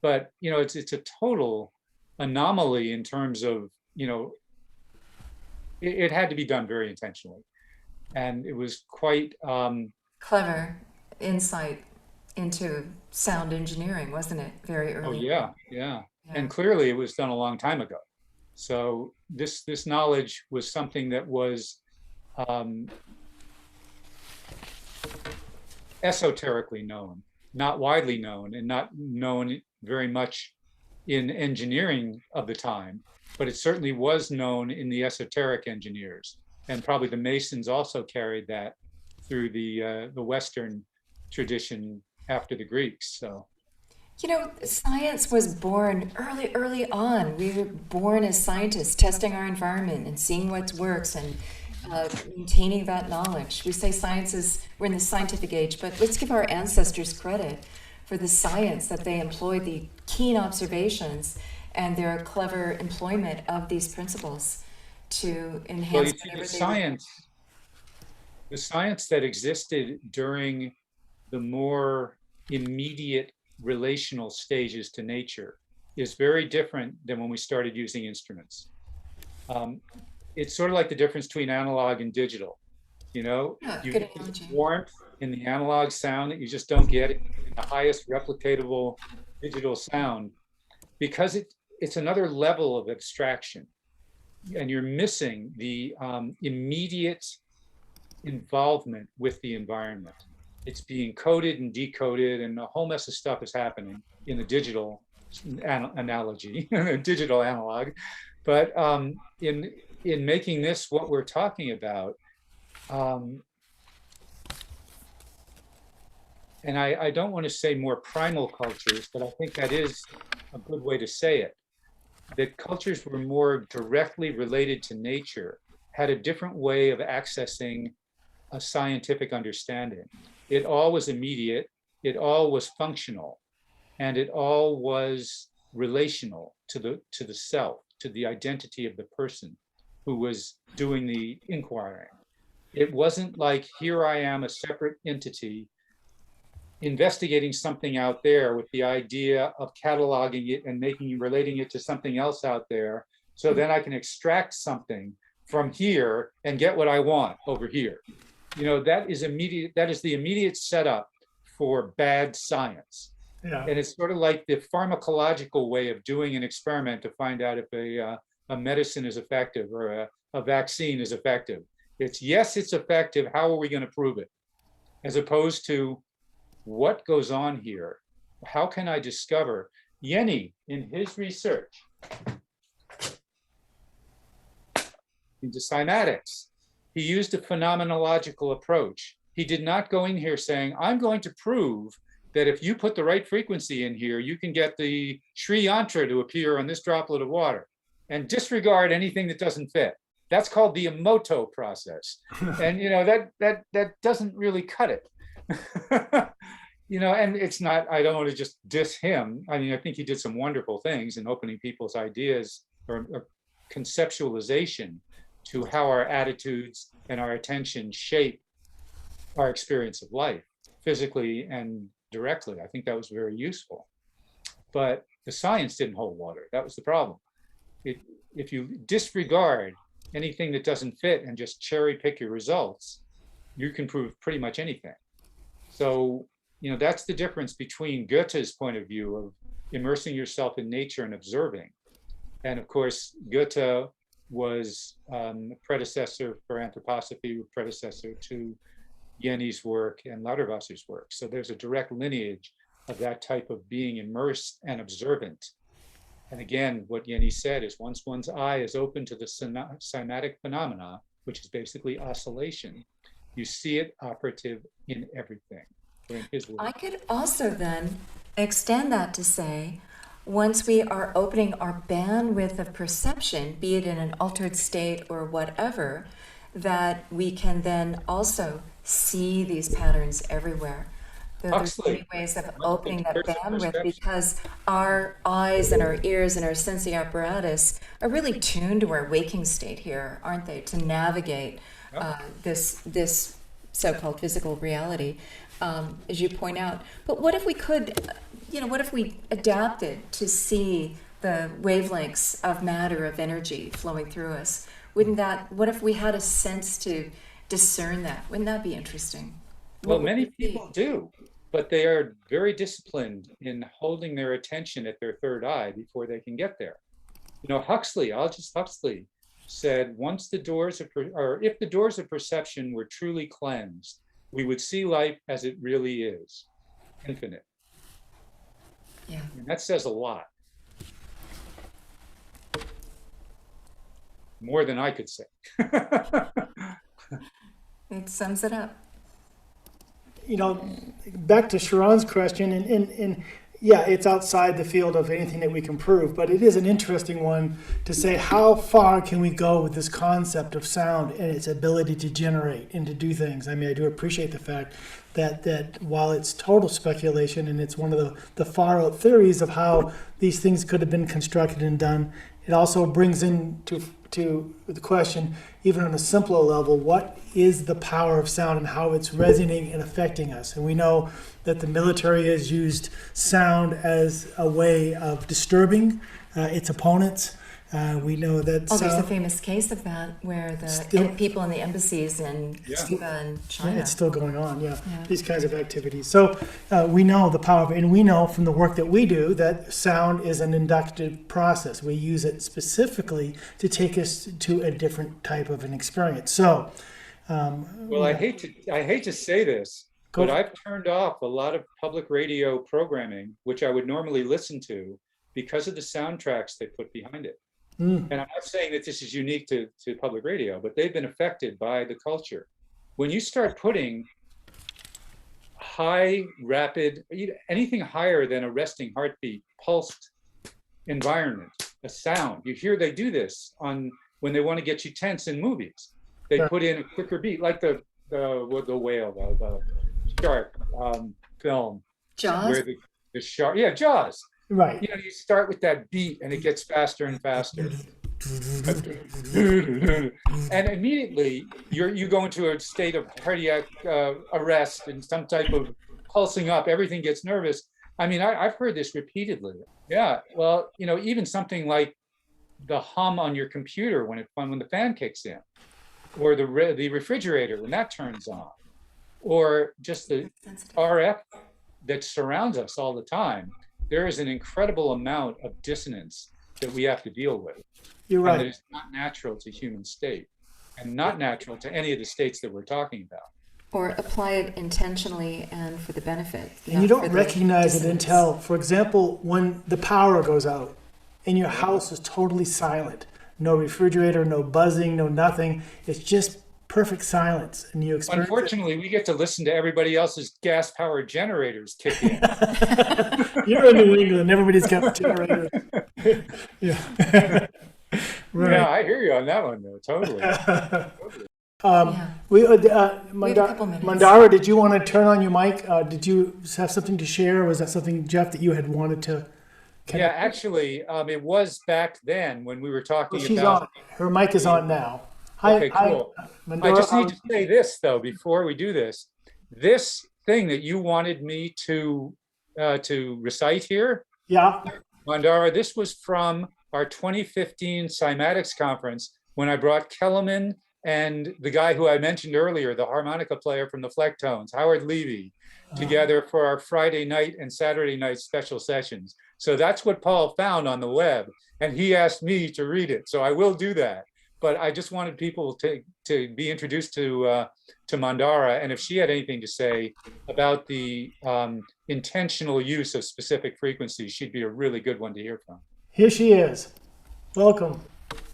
but you know, it's a total anomaly in terms of, you know, it had to be done very intentionally, and it was quite Clever insight into sound engineering, wasn't it? Very early. Oh yeah. And clearly it was done a long time ago. So this knowledge was something that was esoterically known, not widely known, and not known very much in engineering of the time, but it certainly was known in the esoteric engineers. And probably the Masons also carried that through the Western tradition after the Greeks. So, you know, science was born early on. We were born as scientists, testing our environment and seeing what works and maintaining that knowledge. We say we're in the scientific age, but let's give our ancestors credit for the science that they employed, the keen observations and their clever employment of these principles to enhance. Well, you see, the science that existed during the more immediate relational stages to nature is very different than when we started using instruments. It's sort of like the difference between analog and digital. You know, you get warmth in the analog sound that you just don't get in the highest replicatable digital sound, because it's another level of abstraction, and you're missing the immediate involvement with the environment. It's being coded and decoded, and a whole mess of stuff is happening in the digital analogy, digital analog. But in making this what we're talking about, and I don't want to say more primal cultures, but I think that is a good way to say it, that cultures were more directly related to nature, had a different way of accessing a scientific understanding. It all was immediate, it all was functional, and it all was relational to the self, to the identity of the person who was doing the inquiring. It wasn't like, here I am, a separate entity, investigating something out there with the idea of cataloging it and relating it to something else out there, so then I can extract something from here and get what I want over here. You know, that is the immediate setup for bad science. Yeah. And it's sort of like the pharmacological way of doing an experiment to find out if a medicine is effective or a vaccine is effective. It's, yes, it's effective. How are we going to prove it? As opposed to, what goes on here? How can I discover? Yenny, in his research into cymatics, he used a phenomenological approach. He did not go in here saying, I'm going to prove that if you put the right frequency in here, you can get the Sri Yantra to appear on this droplet of water, and disregard anything that doesn't fit. That's called the Emoto process. And you know, that doesn't really cut it. and it's not, I don't want to just diss him. I mean, I think he did some wonderful things in opening people's ideas or conceptualization to how our attitudes and our attention shape our experience of life, physically and directly. I think that was very useful. But the science didn't hold water. That was the problem. If you disregard anything that doesn't fit and just cherry pick your results, you can prove pretty much anything. So, that's the difference between Goethe's point of view of immersing yourself in nature and observing. And of course, Goethe was a predecessor for anthroposophy, predecessor to Jenny's work and Lauterwasser's work. So there's a direct lineage of that type of being immersed and observant. And again, what Jenny said is once one's eye is open to the cymatic phenomena, which is basically oscillation, you see it operative in everything. In his work. I could also then extend that to say, once we are opening our bandwidth of perception, be it in an altered state or whatever, that we can then also see these patterns everywhere. There's many ways of opening that bandwidth because our eyes and our ears and our sensing apparatus are really tuned to our waking state here, aren't they, to navigate this so-called physical reality, as you point out. But what if we could, what if we adapted to see the wavelengths of matter, of energy flowing through us? What if we had a sense to discern that? Wouldn't that be interesting? Well, many people do, but they are very disciplined in holding their attention at their third eye before they can get there. Huxley said, if the doors of perception were truly cleansed, we would see life as it really is, infinite. Yeah. And that says a lot. More than I could say. It sums it up. Back to Sharon's question, and yeah, it's outside the field of anything that we can prove, but it is an interesting one to say, how far can we go with this concept of sound and its ability to generate and to do things? I mean, I do appreciate the fact that while it's total speculation and it's one of the far out theories of how these things could have been constructed and done, it also brings into the question, even on a simpler level, what is the power of sound and how it's resonating and affecting us? And we know that the military has used sound as a way of disturbing its opponents. We know that there's a famous case of that where the people in the embassies in Cuba and China. Yeah, it's still going on, these kinds of activities. So we know the power of it, and we know from the work that we do that sound is an inductive process. We use it specifically to take us to a different type of an experience. So, I hate to say this, but I've turned off a lot of public radio programming, which I would normally listen to, because of the soundtracks they put behind it. And I'm not saying that this is unique to public radio, but they've been affected by the culture. When you start putting high, rapid, anything higher than a resting heartbeat, pulsed environment, a sound, you hear they do this when they want to get you tense in movies. They put in a quicker beat, like the whale, the shark film. Jaws? Where the shark, Jaws. Right. You start with that beat and it gets faster and faster. And immediately you go into a state of cardiac arrest and some type of pulsing up, everything gets nervous. I mean, I've heard this repeatedly. Yeah, well, even something like the hum on your computer when the fan kicks in, or the refrigerator when that turns on, or just the RF that surrounds us all the time. There is an incredible amount of dissonance that we have to deal with. You're right. And that is not natural to human state and not natural to any of the states that we're talking about. Or apply it intentionally and for the benefit. And you don't recognize it until, for example, when the power goes out and your house is totally silent. No refrigerator, no buzzing, no nothing. It's just perfect silence, and you experience. Unfortunately, we get to listen to everybody else's gas-powered generators kick in. You're in New England, everybody's got generators. Yeah. Right. Yeah, I hear you on that one, though. Totally. We, We have a couple minutes. Mandara, did you want to turn on your mic? Did you have something to share? Or was that something, Jeff, that you had wanted to? Yeah, actually, it was back then when we were talking She's about. on. Her mic is on now. Hi, Okay, cool. Mandara, I just need to say this though before we do this. This thing that you wanted me to recite here, yeah. Mandara, this was from our 2015 Cymatics conference when I brought Kellerman and the guy who I mentioned earlier, the harmonica player from the Flecktones, Howard Levy, together for our Friday night and Saturday night special sessions. So that's what Paul found on the web, and he asked me to read it. So I will do that. But I just wanted people to be introduced to Mandara, and if she had anything to say about the intentional use of specific frequencies, she'd be a really good one to hear from. Here she is. Welcome.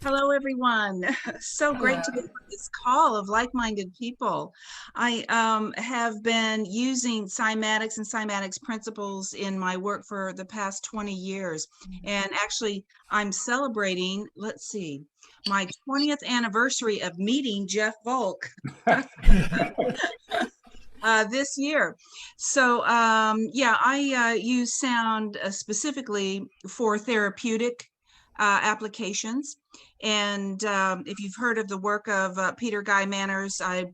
Hello, everyone. So great to be on this call of like-minded people. I have been using cymatics and cymatics principles in my work for the past 20 years. And actually, I'm celebrating, let's see, my 20th anniversary of meeting Jeff Volk this year. So yeah, I use sound specifically for therapeutic applications. And if you've heard of the work of Peter Guy Manners, I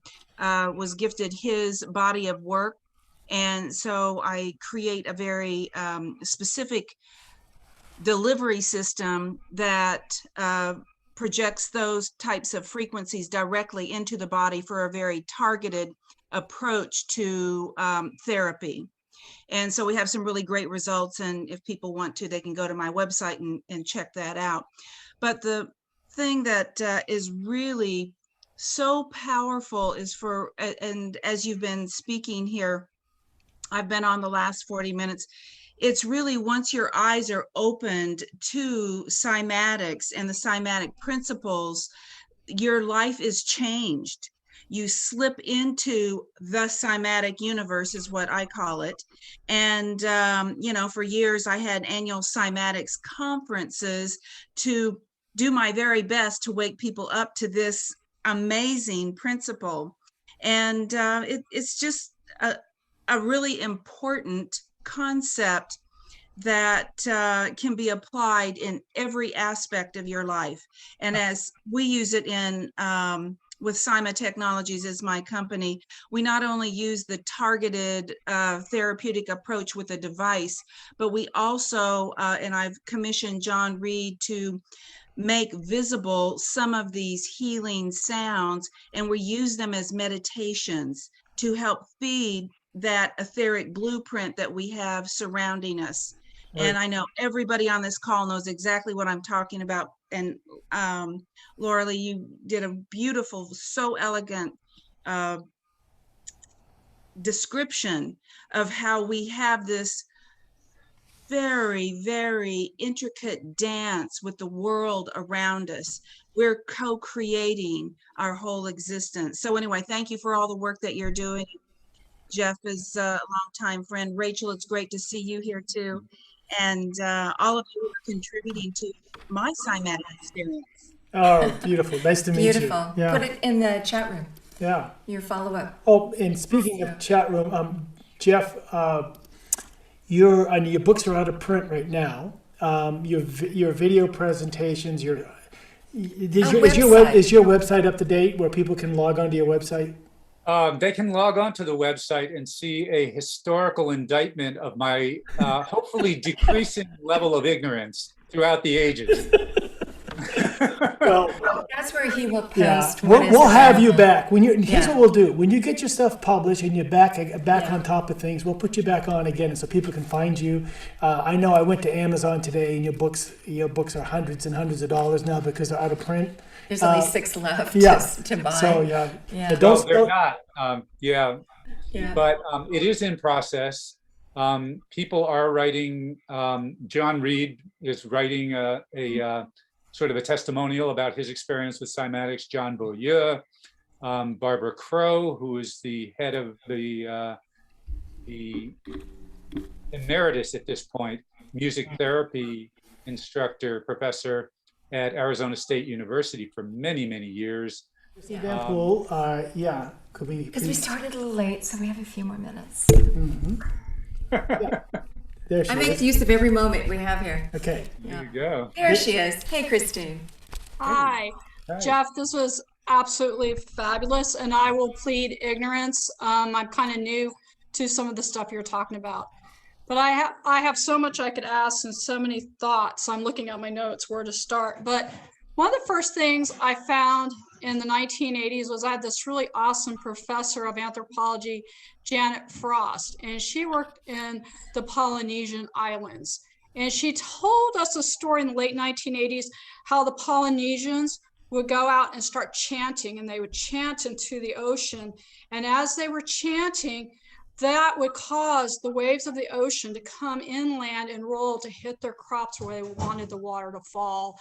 was gifted his body of work. And so I create a very specific delivery system that projects those types of frequencies directly into the body for a very targeted approach to therapy. And so we have some really great results. And if people want to, they can go to my website and check that out. But the thing that is really so powerful is and as you've been speaking here, I've been on the last 40 minutes. It's really once your eyes are opened to cymatics and the cymatic principles, your life is changed. You slip into the cymatic universe is what I call it. And, you know, for years I had annual cymatics conferences to do my very best to wake people up to this amazing principle. And it's just a really important concept that can be applied in every aspect of your life. And as we use it in with Cyma Technologies as my company, we not only use the targeted therapeutic approach with a device, but we also, and I've commissioned John Reed to make visible some of these healing sounds, and we use them as meditations to help feed that etheric blueprint that we have surrounding us. Right. And I know everybody on this call knows exactly what I'm talking about. And Laura Lee, you did a beautiful, so elegant description of how we have this very, very intricate dance with the world around us. We're co-creating our whole existence. So anyway, thank you for all the work that you're doing. Jeff is a longtime friend. Rachel, it's great to see you here too. And all of you who are contributing to my cymatic experience. Oh, beautiful. Nice to meet you. Beautiful. Yeah. Put it in the chat room. Yeah. Your follow-up. Oh, and speaking of chat room, Jeff, your books are out of print right now. Your video presentations, is your website up to date where people can log onto your website? They can log on to the website and see a historical indictment of my hopefully decreasing level of ignorance throughout the ages. Well, that's where he will post. Yeah, we'll have you back. Here's what we'll do: when you get your stuff published and you're back on top of things, we'll put you back on again so people can find you. I know I went to Amazon today, and your books are hundreds and hundreds of dollars now because they're out of print. There's only 6 left to buy. So yeah. No, they're not. But it is in process. People are writing. John Reed is writing a sort of a testimonial about his experience with cymatics. John Beaulieu, Barbara Crow, who is the head of the emeritus at this point, music therapy instructor, professor at Arizona State University for many, many years. Christy Van Poel, yeah, could we? Because we started a little late, so we have a few more minutes. There she I make is. use of every moment we have here. Okay. There you go. There she is. Hey, Christine. Hi, Hi. Jeff, this was absolutely fabulous, and I will plead ignorance. I'm kind of new to some of the stuff you're talking about, but I have so much I could ask and so many thoughts. I'm looking at my notes where to start, but one of the first things I found in the 1980s was I had this really awesome professor of anthropology, Janet Frost, and she worked in the Polynesian islands. And she told us a story in the late 1980s how the Polynesians would go out and start chanting, and they would chant into the ocean. And as they were chanting, that would cause the waves of the ocean to come inland and roll to hit their crops where they wanted the water to fall.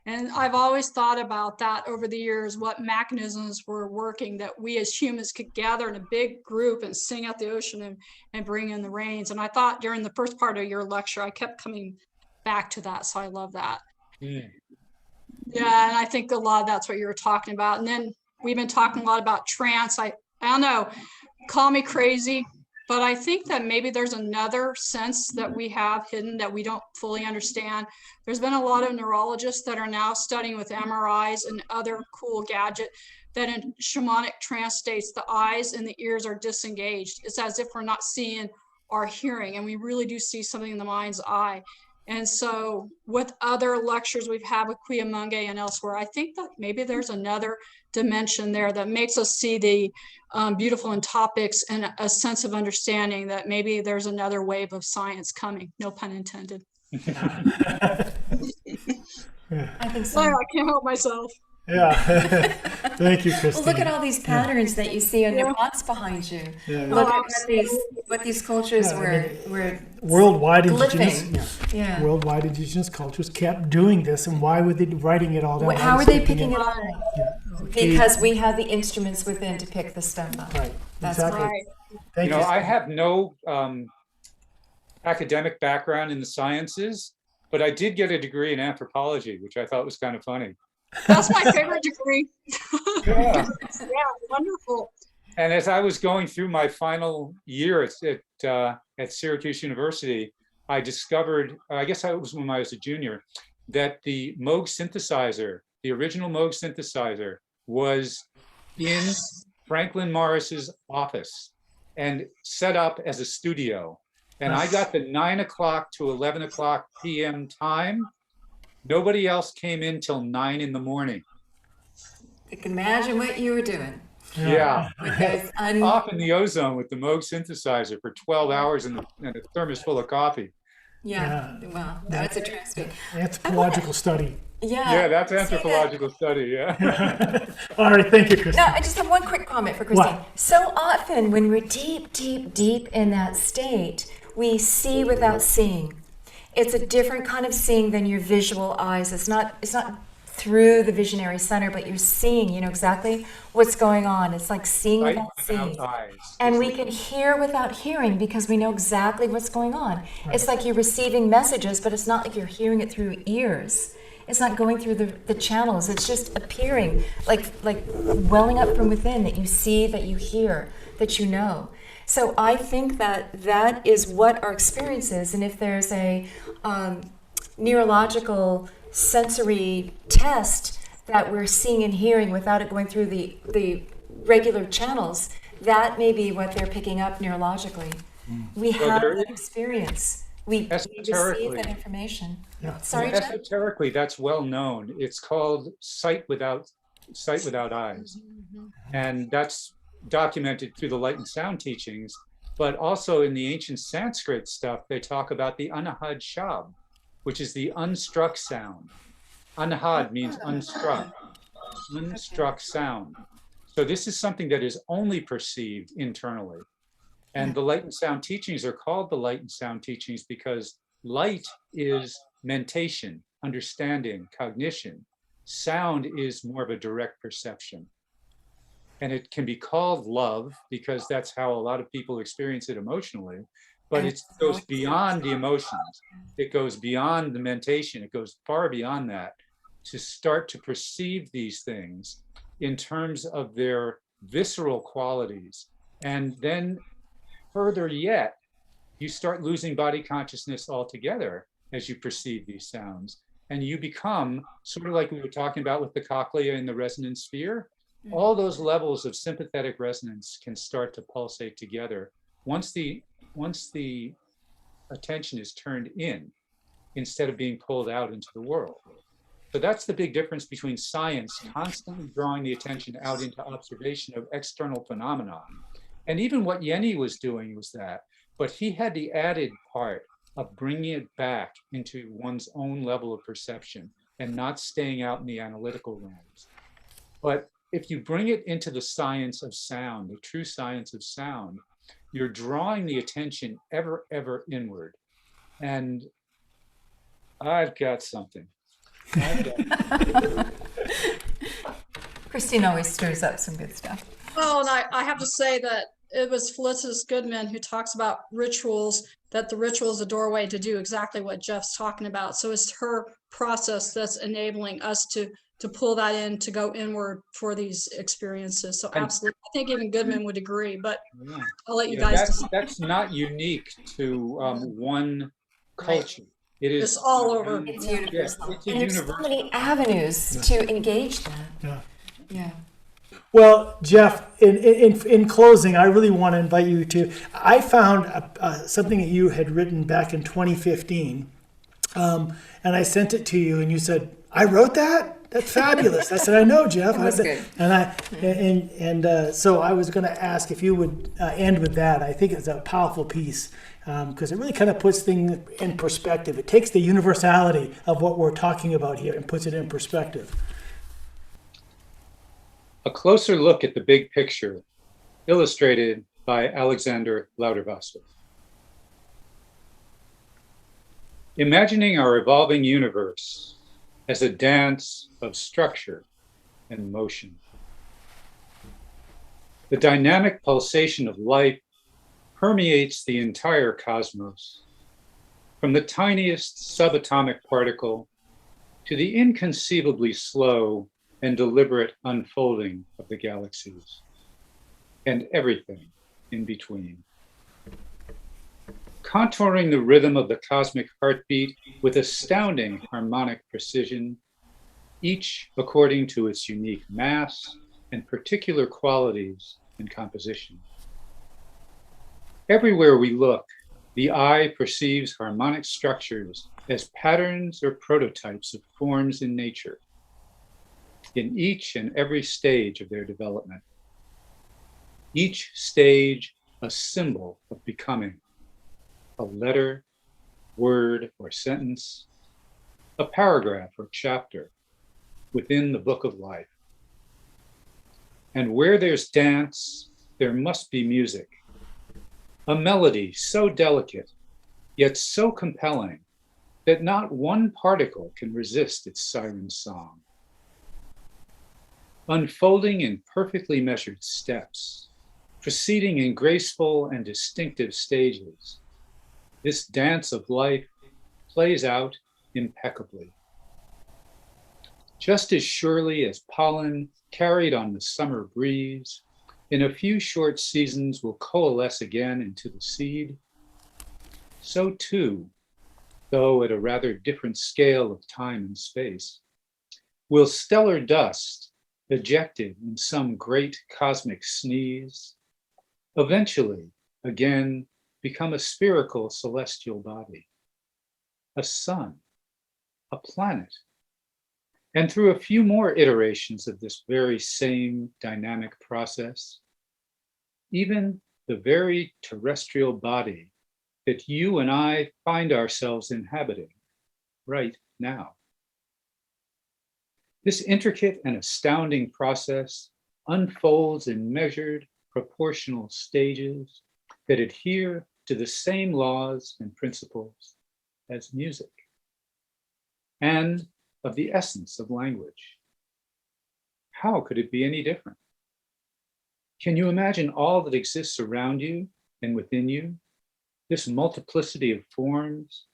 And I've always thought about that over the years, what mechanisms were working that we as humans could gather in a big group and sing out the ocean and bring in the rains. And I thought during the first part of your lecture, I kept coming back to that. So I love that. Mm. Yeah, and I think a lot of that's what you were talking about. And then we've been talking a lot about trance. I don't know, call me crazy, but I think that maybe there's another sense that we have hidden that we don't fully understand. There's been a lot of neurologists that are now studying with MRIs and other cool gadget that in shamanic trance states, the eyes and the ears are disengaged. It's as if we're not seeing or hearing, and we really do see something in the mind's eye. And so with other lectures we've had with Cuyamonga and elsewhere, I think that maybe there's another dimension there that makes us see the beautiful in topics and a sense of understanding that maybe there's another wave of science coming, no pun intended. I think so. Sorry, I can't help myself. Yeah. Thank you, Christine. Well, look at all these patterns that you see on your pots behind you. Yeah. Look at what these cultures were Worldwide glyphing. indigenous, Yeah. worldwide indigenous cultures kept doing this, and why were they writing it all down? How are they picking it up? Okay. Because we have the instruments within to pick the stuff up. Right. That's Exactly. Right. Thank You know, I have no academic background in the sciences, but I did get a degree in anthropology, which I thought was kind of funny. That's my favorite degree. Yeah. Yeah, wonderful. And as I was going through my final year at Syracuse University, I discovered, I guess it was when I was a junior, that the Moog synthesizer, the original Moog synthesizer, was in Franklin Morris's office and set up as a studio. And I got the 9 o'clock to 11 o'clock p.m. time. Nobody else came in till 9 in the morning. You can imagine what you were doing. Yeah. With those Off in the ozone with the Moog synthesizer for 12 hours and a thermos full of coffee. Well, that's interesting. Anthropological study. Yeah, that's anthropological study, yeah. All right, thank you, Christine. No, I just have one quick comment for Christine. What? So often when we're deep, deep, deep in that state, we see without seeing. It's a different kind of seeing than your visual eyes. It's not through the visionary center, but you're seeing, you know exactly what's going on. It's like seeing Sight without seeing. without eyes. And we can hear without hearing because we know exactly what's going on. It's like you're receiving messages, but it's not like you're hearing it through ears. It's not going through the channels. It's just appearing, like welling up from within, that you see, that you hear, that you know. So I think that is what our experience is. And if there's a neurological sensory test that we're seeing and hearing without it going through the regular channels, that may be what they're picking up neurologically. We have that experience. We receive that information. Yeah. Sorry, Jeff? Esoterically, that's well known. It's called sight without eyes. And that's documented through the light and sound teachings, but also in the ancient Sanskrit stuff, they talk about the anahad shab, which is the unstruck sound. Anahad means unstruck sound. So this is something that is only perceived internally. And the light and sound teachings are called the light and sound teachings because light is mentation, understanding, cognition. Sound is more of a direct perception. And it can be called love because that's how a lot of people experience it emotionally, but it goes beyond the emotions. It goes beyond the mentation. It goes far beyond that to start to perceive these things in terms of their visceral qualities. And then further yet, you start losing body consciousness altogether as you perceive these sounds. And you become sort of like we were talking about with the cochlea in the resonant sphere. All those levels of sympathetic resonance can start to pulsate together once the attention is turned in instead of being pulled out into the world. So that's the big difference between science constantly drawing the attention out into observation of external phenomena. And even what Jenny was doing was that, but he had the added part of bringing it back into one's own level of perception and not staying out in the analytical realms. But if you bring it into the science of sound, the true science of sound, you're drawing the attention ever, ever inward. And I've got something. Christine always stirs up some good stuff. Oh, and I have to say that it was Felicitas Goodman who talks about rituals, that the ritual is a doorway to do exactly what Jeff's talking about. So it's her process that's enabling us to pull that in, to go inward for these experiences. So absolutely, I think even Goodman would agree, but I'll let you guys decide. That's not unique to one culture. It is It's all over. It's universal. It's a And there's so universal. many avenues to engage that. Yeah. Yeah. Well, Jeff, in closing, I really want to invite you to. I found something that you had written back in 2015, and I sent it to you, and you said, "I wrote that? That's fabulous." I said, "I know, Jeff." That was good. And so I was going to ask if you would end with that. I think it's a powerful piece because it really kind of puts things in perspective. It takes the universality of what we're talking about here and puts it in perspective. A closer look at the big picture, illustrated by Alexander Lauderwasser. Imagining our evolving universe as a dance of structure and motion. The dynamic pulsation of life permeates the entire cosmos, from the tiniest subatomic particle to the inconceivably slow and deliberate unfolding of the galaxies, and everything in between. Contouring the rhythm of the cosmic heartbeat with astounding harmonic precision, each according to its unique mass and particular qualities and composition. Everywhere we look, the eye perceives harmonic structures as patterns or prototypes of forms in nature, in each and every stage of their development. Each stage a symbol of becoming, a letter, word, or sentence, a paragraph or chapter within the book of life. And where there's dance, there must be music, a melody so delicate, yet so compelling that not one particle can resist its siren song. Unfolding in perfectly measured steps, proceeding in graceful and distinctive stages, this dance of life plays out impeccably. Just as surely as pollen carried on the summer breeze, in a few short seasons will coalesce again into the seed, so too, though at a rather different scale of time and space, will stellar dust ejected in some great cosmic sneeze, eventually again become a spherical celestial body, a sun, a planet, and through a few more iterations of this very same dynamic process, even the very terrestrial body that you and I find ourselves inhabiting right now. This intricate and astounding process unfolds in measured, proportional stages that adhere to the same laws and principles as music and of the essence of language. How could it be any different? Can you imagine all that exists around you and within you, this multiplicity of forms,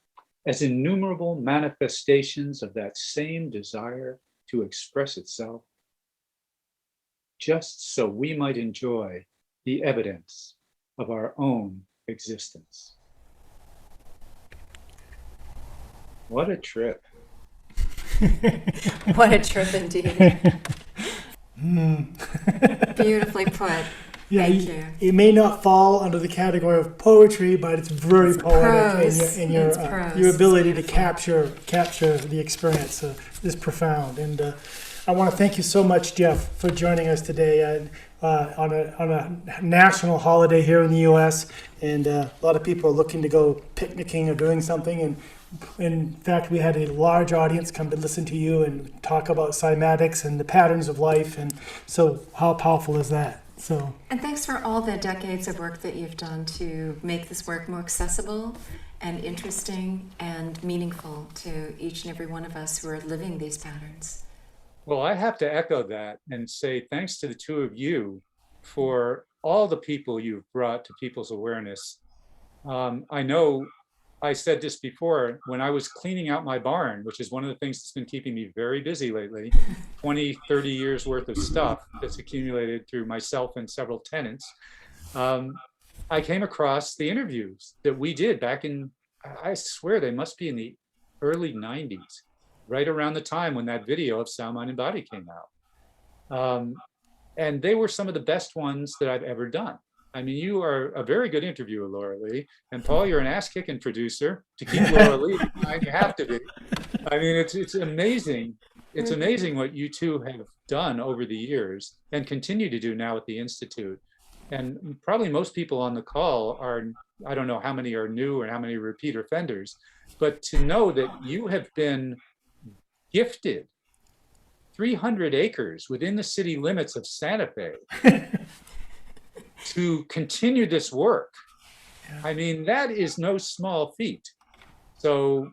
as innumerable manifestations of that same desire to express itself? just so we might enjoy the evidence of our own existence. What a trip. What a trip indeed. Beautifully put. Yeah, Thank you. it may not fall under the category of poetry, but it's very poetic prose. in It's your prose. ability It's to capture the experience is profound. And I want to thank you so much, Jeff, for joining us today on a national holiday here in the U.S. And a lot of people are looking to go picnicking or doing something. And in fact, we had a large audience come to listen to you and talk about cymatics and the patterns of life. And so how powerful is that? So. And thanks for all the decades of work that you've done to make this work more accessible and interesting and meaningful to each and every one of us who are living these patterns. Well, I have to echo that and say thanks to the two of you for all the people you've brought to people's awareness. I know I said this before, when I was cleaning out my barn, which is one of the things that's been keeping me very busy lately, 20, 30 years worth of stuff that's accumulated through myself and several tenants. I came across the interviews that we did back in, I swear they must be in the early 90s, right around the time when that video of Sound, Mind, and Body came out. And they were some of the best ones that I've ever done. I mean, you are a very good interviewer, Laura Lee. And Paul, you're an ass-kicking producer. To keep Laura Lee behind, you have to be. I mean, it's amazing. It's amazing what you two have done over the years and continue to do now at the Institute. And probably most people on the call are, I don't know how many are new or how many repeat offenders, but to know that you have been gifted 300 acres within the city limits of Santa Fe to continue this work. I mean, that is no small feat. So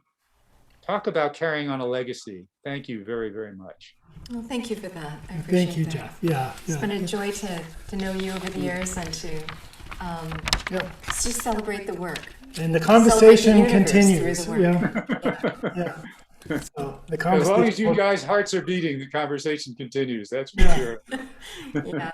talk about carrying on a legacy. Thank you very, very much. Well, thank you for that. I appreciate Thank you, that. Jeff. Yeah. It's been a joy to know you over the years and to just celebrate the work. And the conversation Celebrate the universe continues. through the work. Yeah. So the As long as conversation. you guys' hearts are beating, the conversation continues. That's for sure. Yeah.